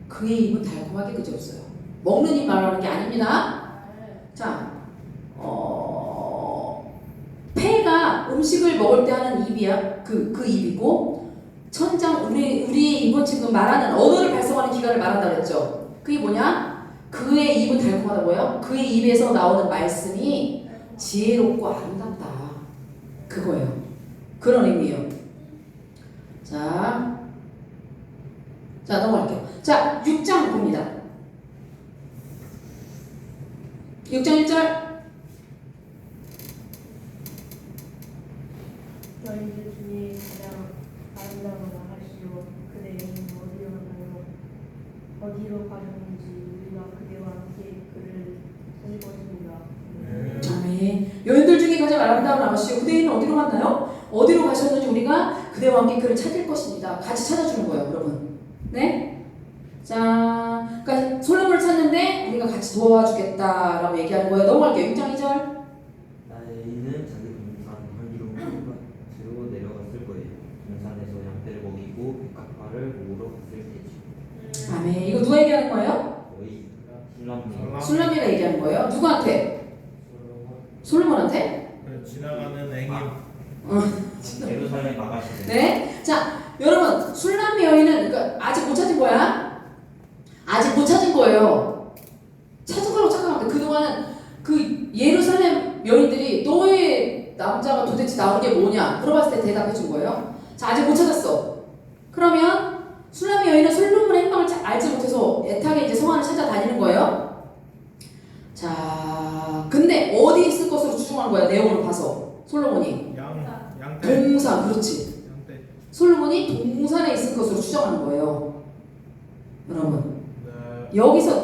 그의 입은 달콤하게 그지없어요. 먹는 입 말하는 게 아닙니다. 자, 폐가 음식을 먹을 때 하는 입이야. 그 입이고, 천장, 우리의 입은 지금 말하는 언어를 발성하는 기관을 말한다 그랬죠. 그게 뭐냐? 그의 입은 달콤하다고요? 그의 입에서 나오는 말씀이 지혜롭고 아름답다. 그거예요. 그런 의미예요. 자, 넘어갈게요. 자, 6장 봅니다. 6장 1절. 너희들 중에 가장 아름다운 하시오. 그대 이름은 어디로 가나요? 어디로 가셨는지 우리가 그대와 함께 그를 찾을 것입니다. 아멘. 여인들 중에 가장 아름다운 아가씨요. 그대는 어디로 갔나요? 어디로 가셨는지 우리가 그대와 함께 그를 찾을 것입니다. 같이 찾아주는 거예요, 여러분. 네? 자, 그러니까 솔로몬을 찾는데 우리가 같이 도와주겠다라고 얘기하는 거예요. 넘어갈게요. 6장 2절. 나의 이는 자기 동산 한기로 내려갔을 거예요. 동산에서 양떼를 먹이고 백합화를 모으러 갔을 테지. 아멘. 이거 누가 얘기하는 거예요? 거의 신랑님. 술라미가 얘기하는 거예요. 누구한테? 솔로몬한테? 지나가는 앵임. 예루살렘 아가씨들. 네. 자, 여러분, 술라미 여인은 그러니까 아직 못 찾은 거야. 아직 못 찾은 거예요. 찾은 거라고 착각하는데 그동안은 그 예루살렘 여인들이 너의 남자가 도대체 나온 게 뭐냐 물어봤을 때 대답해 준 거예요. 자, 아직 못 찾았어. 그러면 술라미 여인은 솔로몬의 행방을 알지 못해서 애타게 이제 성 안을 찾아다니는 거예요. 자, 근데 어디 있을 것으로 추정하는 거야, 내용을 봐서. 솔로몬이 양떼. 동산, 그렇지. 양떼. 솔로몬이 동산에 있을 것으로 추정하는 거예요. 여러분, 네. 여기서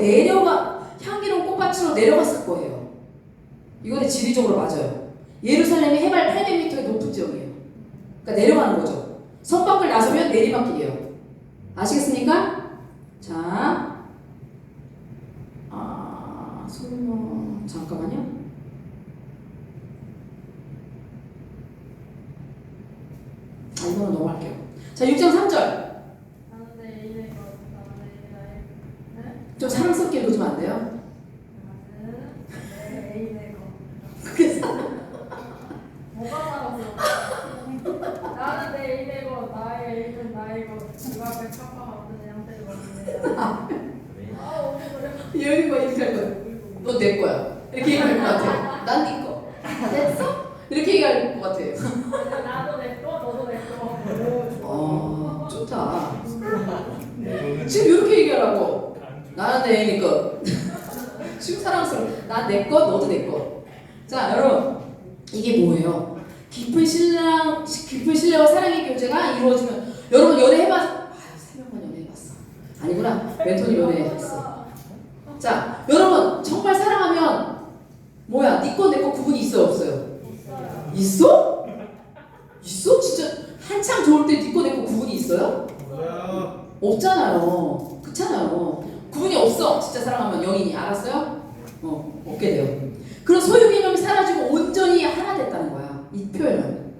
향기로운 꽃밭으로 내려갔을 거예요. 이거는 지리적으로 맞아요. 예루살렘이 해발 800m의 높은 지역이에요. 그러니까 내려가는 거죠. 성 밖을 나서면 내리막길이에요. 아시겠습니까? 자, 솔로몬, 잠깐만요. 이거는 넘어갈게요. 자, 6장 3절. 나는 내 애인의 것, 나는 내 좀 사랑스럽게 읽어주면 안 돼요? 애인의 것. 그게 뭐가 살았어? 나는 내 애인의 것, 나의 애인은 나의 것. 누가 백합화 만드는 양떼를 먹느냐. 어디 그래? 여기 뭐 이렇게 할 거야. 너 내 거야. 이렇게 얘기할 것 같아. 난 네 거. 됐어? 이렇게 얘기할 것 같아요. 나도 내 거, 너도 내 거. 좋다. 이거는 지금 이렇게 얘기하라고. 나는 내 애인 거. 지금 사랑스러워. 난 내 거, 너도 내 거. 자, 여러분. 이게 뭐예요? 깊은 신뢰와 사랑의 교제가 이루어지면, 여러분 연애해봤어? 3명만 연애해봤어. 아니구나. 멘토님 연애해봤어. 자, 여러분 정말 사랑하면 뭐야? 네 거 내 거 구분이 있어요, 없어요? 있어? 있어? 진짜 한창 좋을 때 네 거 내 거 구분이 있어요? 뭐야? 없잖아요. 그렇잖아요. 구분이 없어. 진짜 사랑하면 영인이. 알았어요? 없게 돼요. 그런 소유 개념이 사라지고 온전히 하나 됐다는 거야. 이 표현은.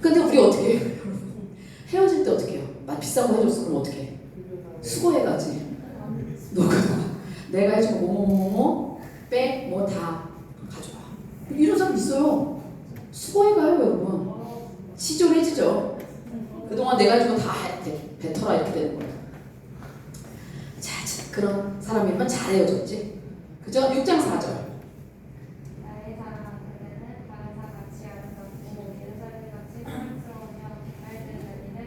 근데 우리 어떻게 해요? 헤어질 때 어떻게 해요? 막 비싼 거 해줬어. 그럼 어떻게 해? 수고해가지. 너 그동안 내가 해준 거 뭐뭐뭐뭐 백 뭐 다 가져와. 이런 사람 있어요. 수고해가요, 여러분. 시졸해지죠. 그동안 내가 해준 거 다 뱉어라 이렇게 되는 거예요. 자, 그런 사람이면 잘 헤어졌지. 그죠? 6장 4절. 나의 사랑한 그대는 다른 사같이 아름답고 예루살렘같이 사랑스러우며 말들은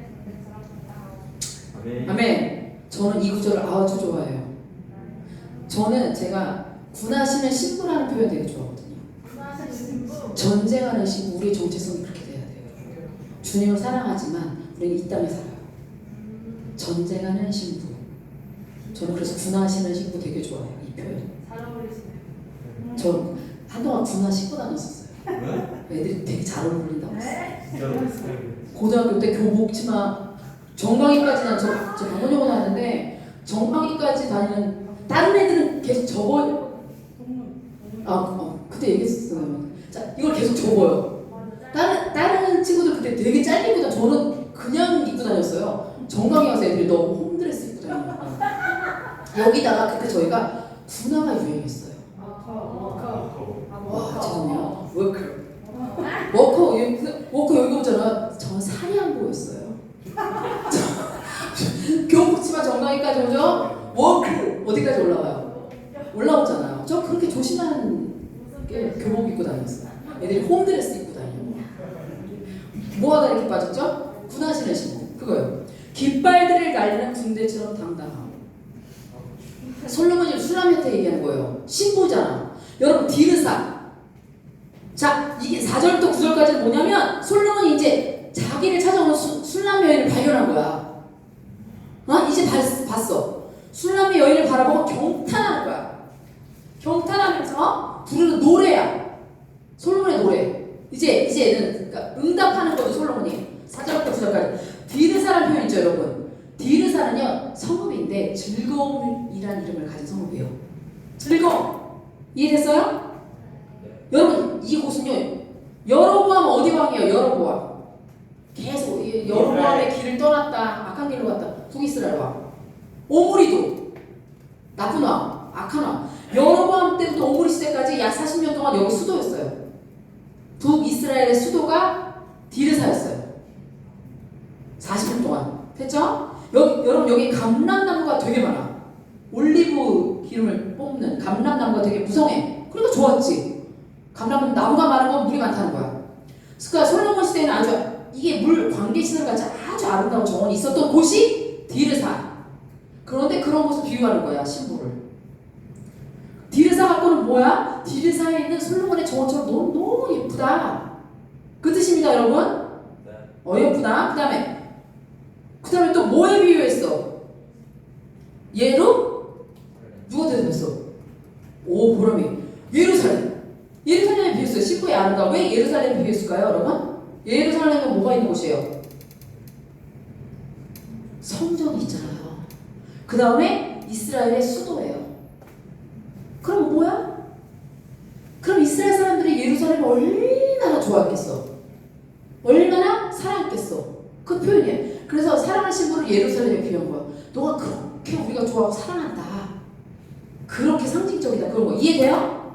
이거는 제가 군하시는 신부라는 표현 되게 좋아하거든요. 군하시는 신부. 전쟁하는 신부, 우리의 정체성이 그렇게 돼야 돼요. 주님을 사랑하지만 우리는 이 땅에 살아요. 전쟁하는 신부. 저는 그래서 군하시는 신부 되게 좋아해요. 이 표현. 잘 어울리시네요. 저 한동안 군화 신고 다녔었어요. 왜? 애들이 되게 잘 어울린다고 했어요. 네. 진짜로 고등학교 때 교복 치마 정방위까지는 저 병원여고 다녔는데 정방위까지 다니는 다른 애들은 계속 접어요. 그때 얘기했었어요. 자, 이걸 계속 접어요. 다른 친구들 그때 되게 짧게 입고 저는 그냥 입고 다녔어요. 정강이 와서 애들이 너무 홈드레스 입고 다니는 여기다가 그때 저희가 군화가 유행했어요. 와, 잠깐만요. 워커 여기 오잖아. 저는 살이 안 보였어요. 교복 치마 정강이까지 오죠? 워크 어디까지 올라와요? 올라오잖아요. 저 그렇게 조신한 게 교복 입고 다녔어요. 애들이 홈드레스 입고 다니고. 뭐하다 이렇게 빠졌죠? 군하시는 신부 그거요. 깃발들을 날리는 군대처럼 당당하고. 솔로몬이 술람한테 얘기하는 거예요. 신부잖아. 여러분 디르사. 자, 이게 4절부터 9절까지는 뭐냐면 솔로몬이 이제 자기를 찾아오는 술람 여인을 발견한 거야. 이제 봤어. 술람의 여인을 바라보고 경탄하는 거야. 경탄하면서 부르는 노래야. 솔로몬의 노래. 이제는 그러니까 응답하는 거죠. 솔로몬이 4절부터 9절까지. 디르사라는 표현 있죠, 여러분. 디르사는요 성읍인데 즐거움이라는 이름을 가진 성읍이에요. 즐거움. 이해됐어요? 여러분 이곳은요 여로보암 어디 왕이에요? 여로보암. 계속 여로보암의 길을 떠났다 악한 길로 갔다. 북이스라엘 왕. 오므리도 나쁜 왕, 악한 왕. 여로보암 때부터 오므리 시대까지 약 40년 동안 여기 수도였어요. 북이스라엘의 수도가 디르사였어요. 40년 동안. 됐죠? 여러분 여기 감람나무가 되게 많아. 올리브 기름을 뽑는 감람나무가 되게 무성해. 그러니까 좋았지. 감람나무가 많은 건 물이 많다는 거야. 그러니까 솔로몬 시대에는 아주 이게 물 광개시설 같이 아주 아름다운 정원이 있었던 곳이 디르사. 그런데 그런 곳을 비유하는 거야 신부를. 디르사 갖고는 뭐야? 디르사에 있는 솔로몬의 정원처럼 너무 예쁘다. 그 뜻입니다 여러분. 예쁘다. 그 다음에 또 뭐에 비유했어? 누가 대답했어? 보람이 예루살렘에 비유했어요. 신부의 아름다움. 왜 예루살렘에 비유했을까요 여러분? 예루살렘에 뭐가 있는 곳이에요? 성전이 있잖아요. 그 다음에 이스라엘의 수도예요. 그럼 뭐야? 그럼 이스라엘 사람들이 예루살렘을 얼마나 좋아했겠어? 얼마나 사랑했겠어? 그 표현이에요. 그래서 사랑하는 신부를 예루살렘에 비유한 거야. 너가 그렇게 우리가 좋아하고 사랑한다. 그렇게 상징적이다. 그런 거 이해돼요?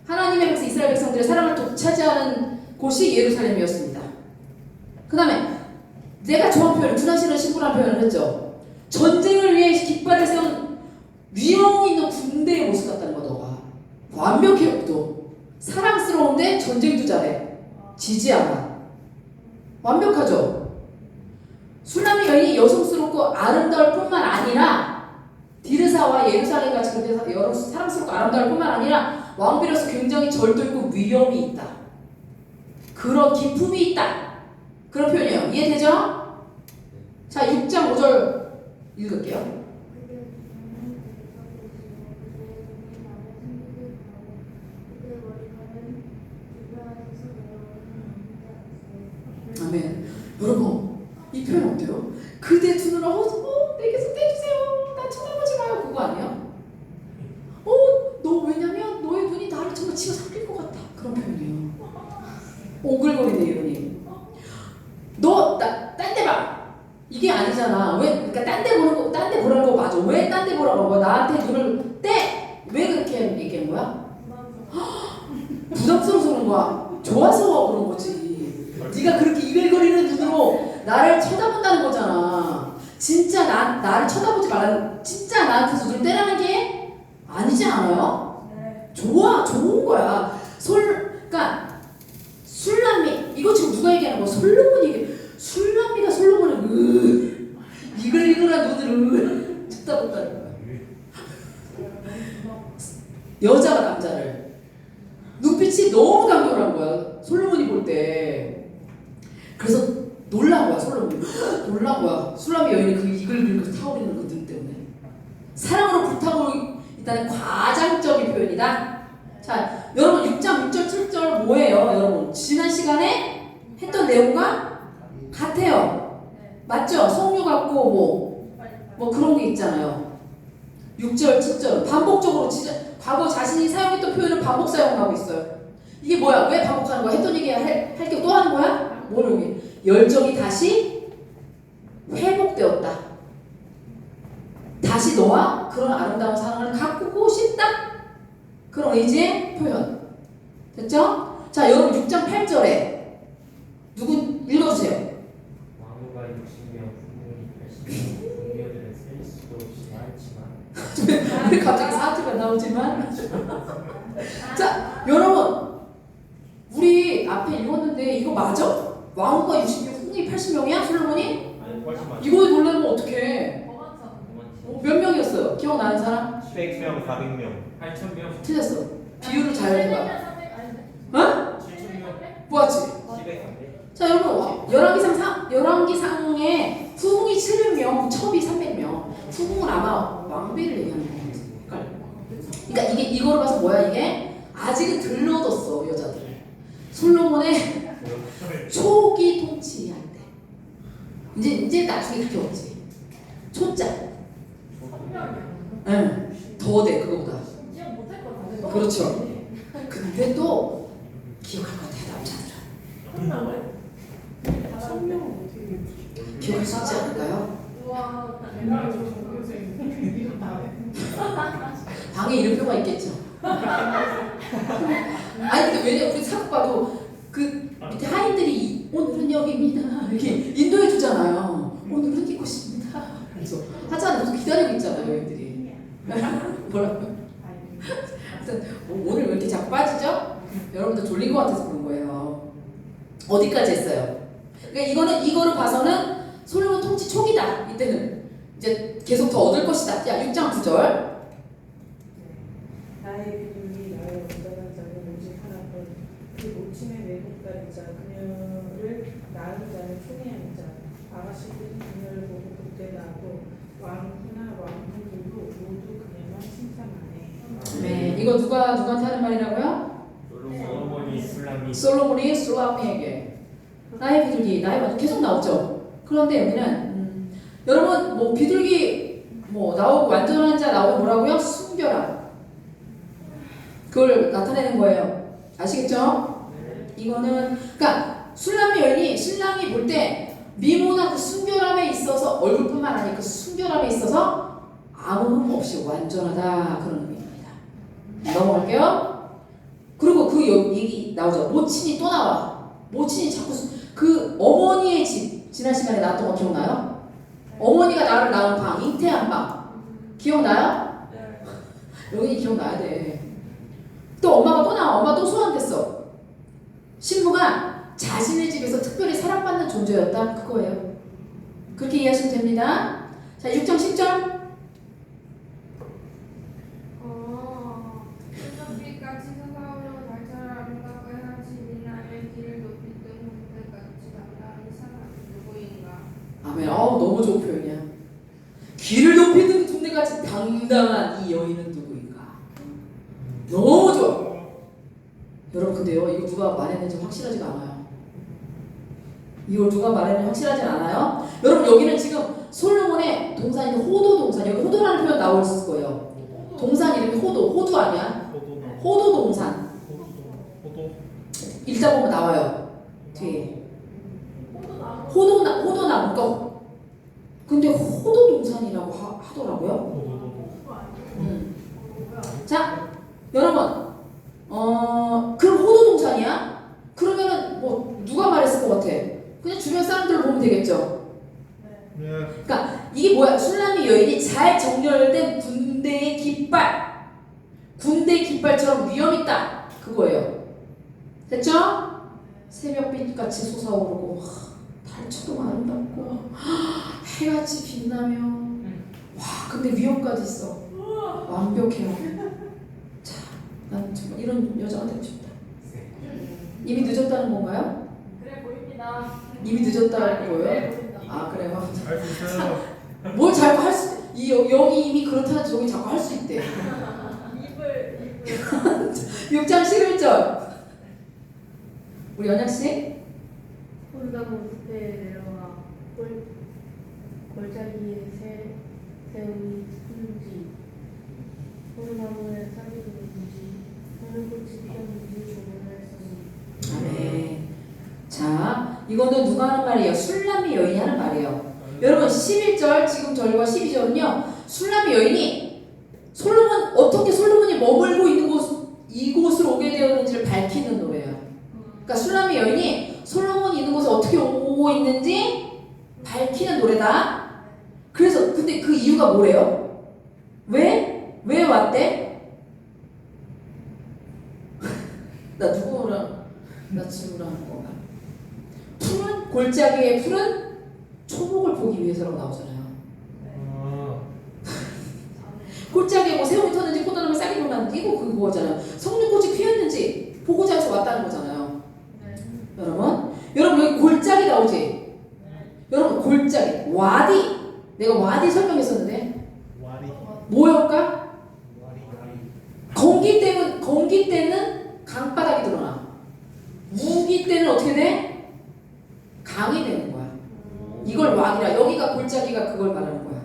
하나님의 백성 이스라엘 백성들의 사랑을 독차지하는 곳이 예루살렘이었습니다. 그 다음에 내가 좋아하는 표현을 군하시는 신부라는 표현을 했죠. 전쟁을 위해 깃발을 세운 위험 있는 군대의 모습 같다는 거. 너가 완벽해요. 또 사랑스러운데 전쟁도 잘해. 지지 않아. 완벽하죠. 술람의 여인이 여성스럽고 아름다울 뿐만 아니라 디르사와 예루살렘 같이 그렇게 여러 사랑스럽고 아름다울 뿐만 아니라 왕비로서 굉장히 절도 있고 위엄이 있다. 그런 기품이 있다. 그런 표현이에요. 이해되죠? 자, 6장 5절 읽을게요. 아멘. 여러분 이 표현 어때요? 그대 두 눈을 내게서 떼주세요. 나 쳐다보지 마요. 그거 아니야? 너 왜냐면 너의 눈이 나를 정말 집어삼킬 것 같아. 그런 표현이에요. 오글거리네 이러니. 너 딴 데 봐. 이게 아니잖아. 왜? 그러니까 딴 데 보라는 거 맞아. 왜 딴 데 보라고 거야? 나한테 눈을 떼. 왜 그렇게 얘기한 거야? 부담스러워서 그런 거야. 좋아서 그런 거지. 네가 그렇게 이글거리는 눈으로 나를 쳐다본다는 거잖아. 진짜 나를 쳐다보지 말라는, 진짜 나한테서 눈을 떼라는 게 아니지 않아요? 네. 좋은 거야. 그러니까 술람미, 이거 지금 누가 얘기하는 거야? 솔로몬이. 술람미가 솔로몬을 이글이글한 눈으로 쳐다본다는 거야. 여자가 남자를. 눈빛이 너무 강렬한 거야. 솔로몬이 볼 때. 그래서 놀란 거야, 솔로몬이. 놀란 거야. 술람의 여인이 그 이글이글 타오르는 그 눈 때문에. 사랑으로 불타오르고 있다는 과장적인 표현이다. 자, 여러분 6장 6절 7절 뭐예요? 여러분 지난 시간에 했던 내용과 같아요. 맞죠? 성류 같고 뭐 그런 게 있잖아요. 6절 7절 반복적으로 진짜 과거 자신이 사용했던 표현을 반복 사용하고 있어요. 이게 뭐야? 왜 반복하는 거야? 했던 얘기 할 게 또 하는 거야? 뭘 여기? 열정이 다시 회복되었다. 다시 너와 그런 아름다운 사랑을 가꾸고 싶다. 그런 의지의 표현. 됐죠? 자, 여러분 6장 8절에 누구 읽어주세요. 왕후가 60명, 부모님 80명, 동료들은 셀 수도 없이 많지만 왜 갑자기 사투가 나오지만 자, 여러분 우리 앞에 읽었는데 이거 맞아? 왕후가 60명, 후궁이 80명이야? 솔로몬이? 아니 훨씬 많죠. 이거에 놀라면 어떡해. 더 많죠. 몇 명이었어요? 기억나는 사람? 100명, 400명. 8,000명, 틀렸어. 비율을 잘 해봐. 어? 7,000명, 뭐였지? 700, 자, 여러분 열왕기상의 후궁이 700명, 첩이 300명. 후궁은 아마 왕비를 얘기하는 거 같아. 그러니까 이게 이거로 봐서 뭐야 이게? 아직은 덜 얻었어 여자들. 솔로몬의 초기 통치할 때. 이제 나중에 그렇게 없지. 초짜. 응. 더 돼 그거보다. 기억 못할 것 같아. 그렇죠. 근데 또 기억할 것 같아요 남자들은. 성명은 어떻게 기억할 수 있지 않을까요? 우와. 대단하죠 전교생 이거 다 방에 이름표가 있겠죠. 아니 근데 왜냐 우리 사극 봐도 그 밑에 하인들이 오늘은 여기입니다 이렇게 인도해 주잖아요. 오늘은 이곳입니다. 그래서 하잖아요. 그래서 기다리고 있잖아요 여인들이. 뭐라고? 하여튼 오늘 왜 이렇게 자꾸 빠지죠? 여러분들 졸린 것 같아서 그런 거예요. 어디까지 했어요? 그러니까 이거를 봐서는 솔로몬 통치 초기다. 이때는 이제 계속 더 얻을 것이다. 야 6장 9절. 나의 비둘기 나의 온전한 자는 오직 하나뿐 그 모침의 외국가리 자 그녀를 낳은 자는 총애하는 자 아가씨들이 그녀를 보고 복되다하고 왕후나 왕후들도 모두 그녀만 칭찬하네. 네, 이거 누구한테 하는 말이라고요? 솔로몬이 술람이 솔로몬이 술라미에게 나의 비둘기, 나의 말 계속 나오죠. 그런데 여기는 여러분 뭐 비둘기 뭐 나오고 완전한 자 나오고 뭐라고요? 순결함. 그걸 나타내는 거예요. 아시겠죠? 이거는 그러니까 술람미 여인이 신랑이 볼 때 미모나 그 순결함에 있어서 얼굴뿐만 아니라 그 순결함에 있어서 아무 흠 없이 완전하다 그런 의미입니다. 넘어갈게요. 그리고 그 얘기 나오죠. 모친이 또 나와. 모친이 자꾸 그 어머니의 집 지난 시간에 나왔던 거 기억나요? 어머니가 나를 낳은 방, 잉태한 방 기억나요? 여기 기억나야 돼. 또 엄마가 또 나와. 엄마 또 소환됐어. 신부가 자신의 집에서 특별히 사랑받는 존재였다. 그거예요. 그렇게 이해하시면 됩니다. 자, 6장 10절. 손잡이같이 서사오려 달처럼 아름답고 향기 빛나며 길을 높이 뜬 공들같이 당당한 사람이 누구인가. 아멘. 너무 좋은 표현이야. 귀를 높이 든 둔대같이 당당한 이 여인은 누구인가. 너무 좋아. 여러분 근데요 이거 누가 말했는지 확실하지가 않아요. 이걸 누가 말했는지 확실하진 않아요. 여러분 여기는 지금 솔로몬의 동산인 호도 동산. 여기 호도라는 표현 나올 거예요. 동산 이름이 호도 아니야? 호도 동산. 읽다 보면 나와요. 뒤에 호도나무. 그러니까 근데 호도 동산이라고 하더라고요. 자, 여러분, 그럼 호도 동산이야? 그러면은 뭐 누가 말했을 것 같아? 그냥 주변 사람들 보면 되겠죠. 네. 그러니까 이게 뭐야? 술람미 여인이 잘 정렬된 군대의 깃발, 군대 깃발처럼 위험 있다. 그거예요. 됐죠? 새벽빛같이 솟아오르고 달처럼 아름답고 해같이 빛나며 와 근데 위험까지 있어. 완벽해요. 자 난 정말 이런 여자가 되고 싶다. 이미 늦었다는 건가요? 그래 보입니다. 이미 늦었다는 그래 거예요? 보인다. 아 그래요? 할 수 있어요. 뭘 자꾸 할 수? 여기 이미 그렇다는 저기 자꾸 할 수 있대. 입을 6장 11절. 우리 연약 씨? 혼자고 때 내려와 골짜기에 새우이 푸는지 포도나무에 싹이 돋는지 하는 꽃이 피었는지 조문하였으니. 네. 자, 이거는 누가 하는 말이에요? 술람이 여인이 하는 말이에요. 여러분 11절 지금 절과 12절은요. 술람이 여인이 어떻게 솔로몬이 머물고 있는 이곳으로 오게 되었는지를 밝히는 노래예요. 그러니까 술람이 여인이 솔로몬이 있는 곳에 어떻게 오고 있는지 밝히는 노래다. 그래서 근데 그 이유가 뭐래요? 왜 왔대? 나 질문하는 건가? 푸른 골짜기의 푸른 초목을 보기 위해서라고 나오잖아요. 골짜기에 뭐 새우이 텄는지 포도나무에 싹이 돋았는지 이거 그거잖아요. 석류꽃이 피었는지 보고자 해서 왔다는 거잖아요. 여러분 여기 골짜기 나오지? 여러분 골짜기 와디 내가 와디 설명했었는데 뭐였까? 건기 때는 강바닥이 드러나. 우기 때는 어떻게 돼? 강이 되는 거야. 이걸 와디라. 여기가 골짜기가 그걸 말하는 거야.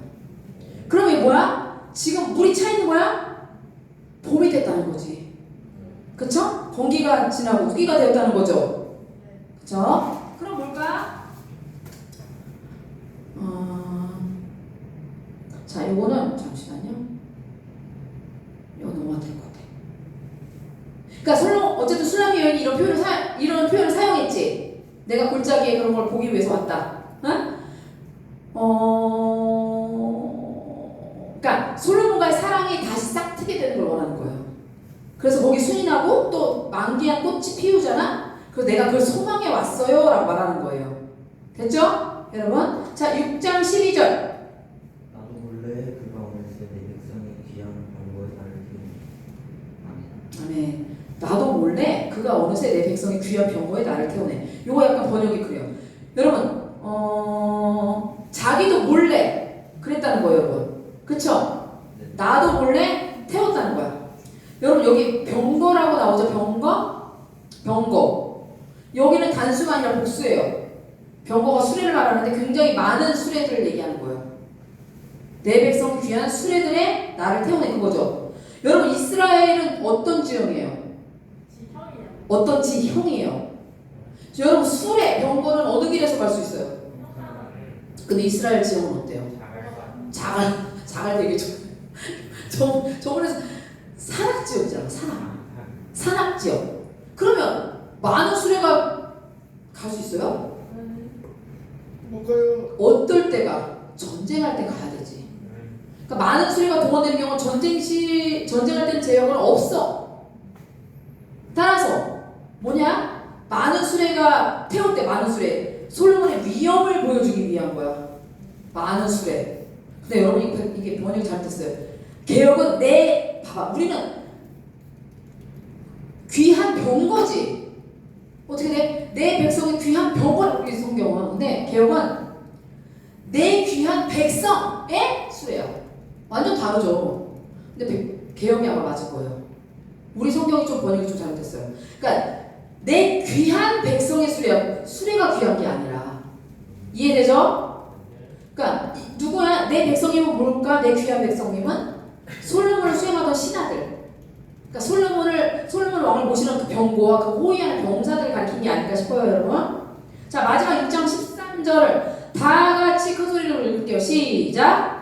그럼 이게 뭐야? 지금 물이 차 있는 거야? 봄이 됐다는 거지. 그쵸? 건기가 지나고 우기가 되었다는 거죠. 그쵸? 그럼 뭘까? 자, 요거는 잠시만요. 이거 넘어가도 될 것 같아. 그러니까 어쨌든 술람이 여인이 이런 표현을 사용했지. 내가 골짜기에 그런 걸 보기 위해서 왔다. 응? 그러니까 솔로몬과의 사랑이 다시 싹 트게 되는 걸 원하는 거예요. 그래서 거기 순이 나고 또 만개한 꽃이 피우잖아. 그래서 내가 그걸 소망해 왔어요 라고 말하는 거예요. 됐죠? 여러분? 자, 6장 12절. 나도 몰래 그가 오면서 내 백성의 귀한 병거에 나를 태우니. 아멘. 나도 몰래 그가 어느새 내 백성의 귀한 병거에 나를 태우네. 요거 약간 번역이 그래요. 여러분, 자기도 몰래 그랬다는 거예요, 여러분. 그쵸? 네. 나도 몰래 태웠다는 거야. 여러분, 여기 병거라고 나오죠? 병거. 여기는 단수가 아니라 복수예요. 병거가 수레를 말하는데 굉장히 많은 수레들을 얘기하는 거예요. 내 백성 귀한 수레들에 나를 태우네 그거죠. 여러분, 이스라엘은 어떤 지형이에요? 지형이요. 어떤 지형이에요? 여러분, 수레, 병거는 어느 길에서 갈 수 있어요? 근데 이스라엘 지형은 어때요? 자갈 되게 저번에 산악지역이잖아. 산악지역. 그러면 많은 수레가 갈 수 있어요? 못 가요. 어떨 때가? 전쟁할 때 가야 되지. 그러니까 많은 수레가 동원되는 경우는 전쟁할 때는 제약은 없어. 따라서 뭐냐? 많은 수레가 태울 때 많은 수레. 솔로몬의 위엄을 보여주기 위한 거야. 많은 수레. 근데 여러분 이게 번역이 잘못됐어요. 개혁은 봐봐. 우리는 귀한 병거지. 어떻게 돼? 내 백성이 귀한 병거라고 우리 성경은. 근데 개혁은 내 귀한 백성의 수레야. 완전 다르죠. 근데 개혁이 아마 맞을 거예요. 우리 성경이 좀 번역이 좀 잘못됐어요. 그러니까 내 귀한 백성의 수레야. 수레가 귀한 게 아니라. 이해되죠? 그러니까 누구야? 내 백성이면 뭘까? 내 귀한 백성님은 솔로몬을 수행하던 신하들. 그러니까 솔로몬 왕을 모시는 그 병거와 그 호위하는 병사들을 가리킨 게 아닐까 싶어요, 여러분. 자, 마지막 6장 13절을 다 같이 큰 소리로 읽을게요. 시작.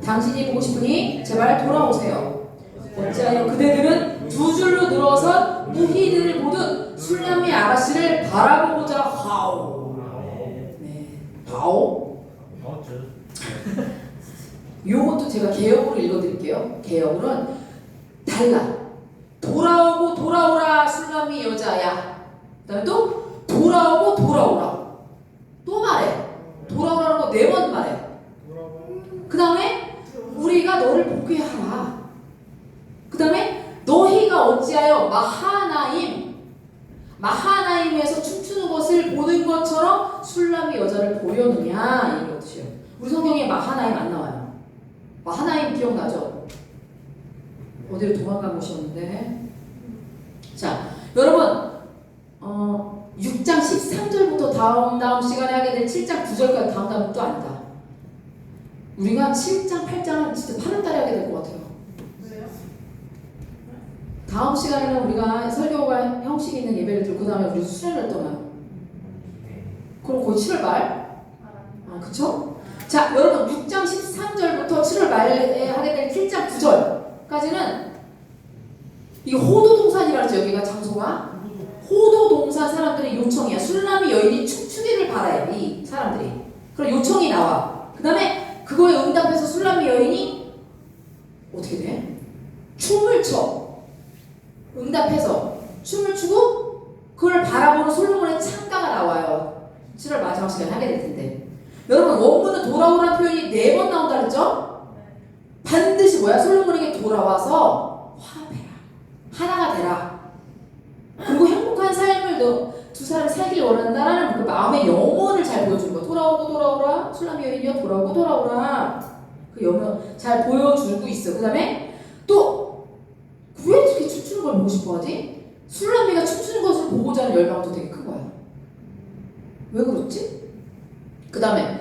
당신이 보고 싶으니 제발 돌아오세요. 어찌하여 그대들은 두 줄로 늘어선 무희들을 보듯 술람이 아가씨를 바라보고자 하오. 네, 하오. 요것도 제가 개역으로 읽어드릴게요. 개역으로는 달라. 돌아오고 돌아오라 술람이 여자야. 그다음에 또 돌아오고 돌아오라. 또 말해. 돌아오라는 거 4번 말해. 그 다음에 우리가 너를 보게 하라. 뭐예요? 마하나임. 마하나임에서 춤추는 것을 보는 것처럼 술람이 여자를 보려느냐 이런 뜻이에요. 우리 성경에 마하나임 안 나와요. 마하나임 기억나죠? 어디로 도망간 곳이었는데. 자, 여러분 6장 13절부터 다음 시간에 하게 될 7장 9절까지 다음 또 아니다. 우리가 7장 8장은 진짜 8월달에 하게 될 것 같아요. 왜요? 다음 시간에는 우리가 설교가 형식이 있는 예배를 들고 그 다음에 우리 수련을 떠나요. 그럼 거의 7월 말? 그쵸? 자, 여러분 6장 13절부터 7월 말에 하게 될 7장 9절까지는 이 호도동산이라는 지 여기가 장소가 호도동산 사람들의 요청이야. 술람이 여인이 춤추기를 바라요. 이 사람들이. 그럼 요청이 나와. 그 다음에 그거에 응답해서 술람이 여인이 어떻게 돼? 춤을 춰. 응답해서 춤을 추고 그걸 바라보는 솔로몬의 창가가 나와요. 7월 마지막 시간에 하게 될 텐데. 여러분 원문은 돌아오라는 표현이 4번 나온다 그랬죠? 반드시 뭐야? 솔로몬에게 돌아와서 화합해라. 하나가 되라. 그리고 행복한 삶을 두 사람이 살길 원한다라는 그 마음의 영혼을 잘 보여주는 거야. 돌아오고 돌아오라. 술람이 여인이여 돌아오고 돌아오라. 그 영혼 잘 보여주고 있어. 그 다음에 또 왜 이렇게 춤추는 걸 보고 싶어 하지? 술람이가 춤추는 것을 보고자 하는 열망도 되게 큰 거야. 왜 그렇지? 그 다음에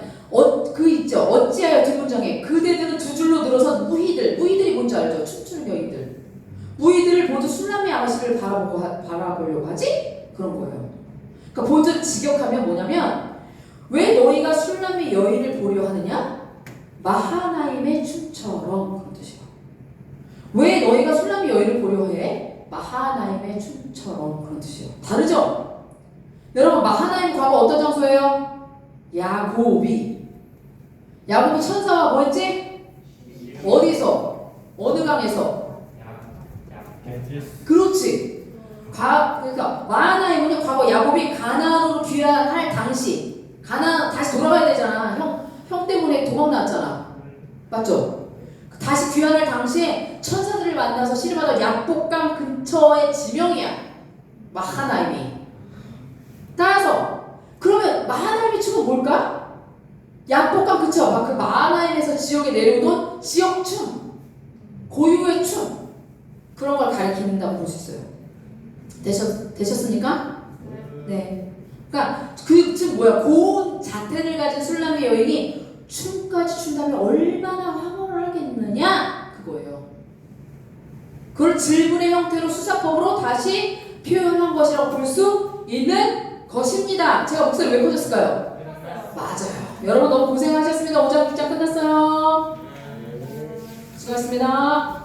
그 있죠. 어찌하여 뒷문장에 그대들은 두 줄로 늘어선 무희들이 뭔지 알죠? 춤추는 여인들. 무희들을 모두 술람의 아가씨를 바라보려고 하지? 그런 거예요. 그러니까 본전 직역하면 뭐냐면 왜 너희가 술람의 여인을 보려 하느냐? 마하나임의 춤처럼 그런 뜻이야. 왜 너희가 술람의 여인을 보려 해? 마하나임의 춤처럼 그런 뜻이에요. 다르죠? 여러분 마하나임 과거 어떤 장소예요? 야곱이 천사와 뭐 했지? 어디서? 어느 강에서? 그렇지. 그러니까 마하나임은 과거 야곱이 가나안으로 귀환할 당시 가나안 다시 돌아가야 되잖아. 형 때문에 도망 나왔잖아. 맞죠? 다시 귀환할 당시에 천사들을 만나서 시르바다 약복강 근처의 지명이야. 마하나임이. 따라서 그러면 마하나임의 춤은 뭘까? 약복강 근처 그 마하나임에서 지역에 내려오던 지역춤, 고유의 춤 그런 걸 가리킨다고 볼 수 있어요. 되셨습니까? 네. 그러니까 그 춤 뭐야? 고운 자태를 가진 술람의 여인이 춤까지 춘다면 얼마나 황홀을 하겠느냐 그거예요. 그걸 질문의 형태로 수사법으로 다시 표현한 것이라고 볼 수 있는 것입니다. 제가 목소리 왜 커졌을까요? 맞아요. 여러분 너무 고생하셨습니다. 5장 6장 끝났어요. 수고하셨습니다.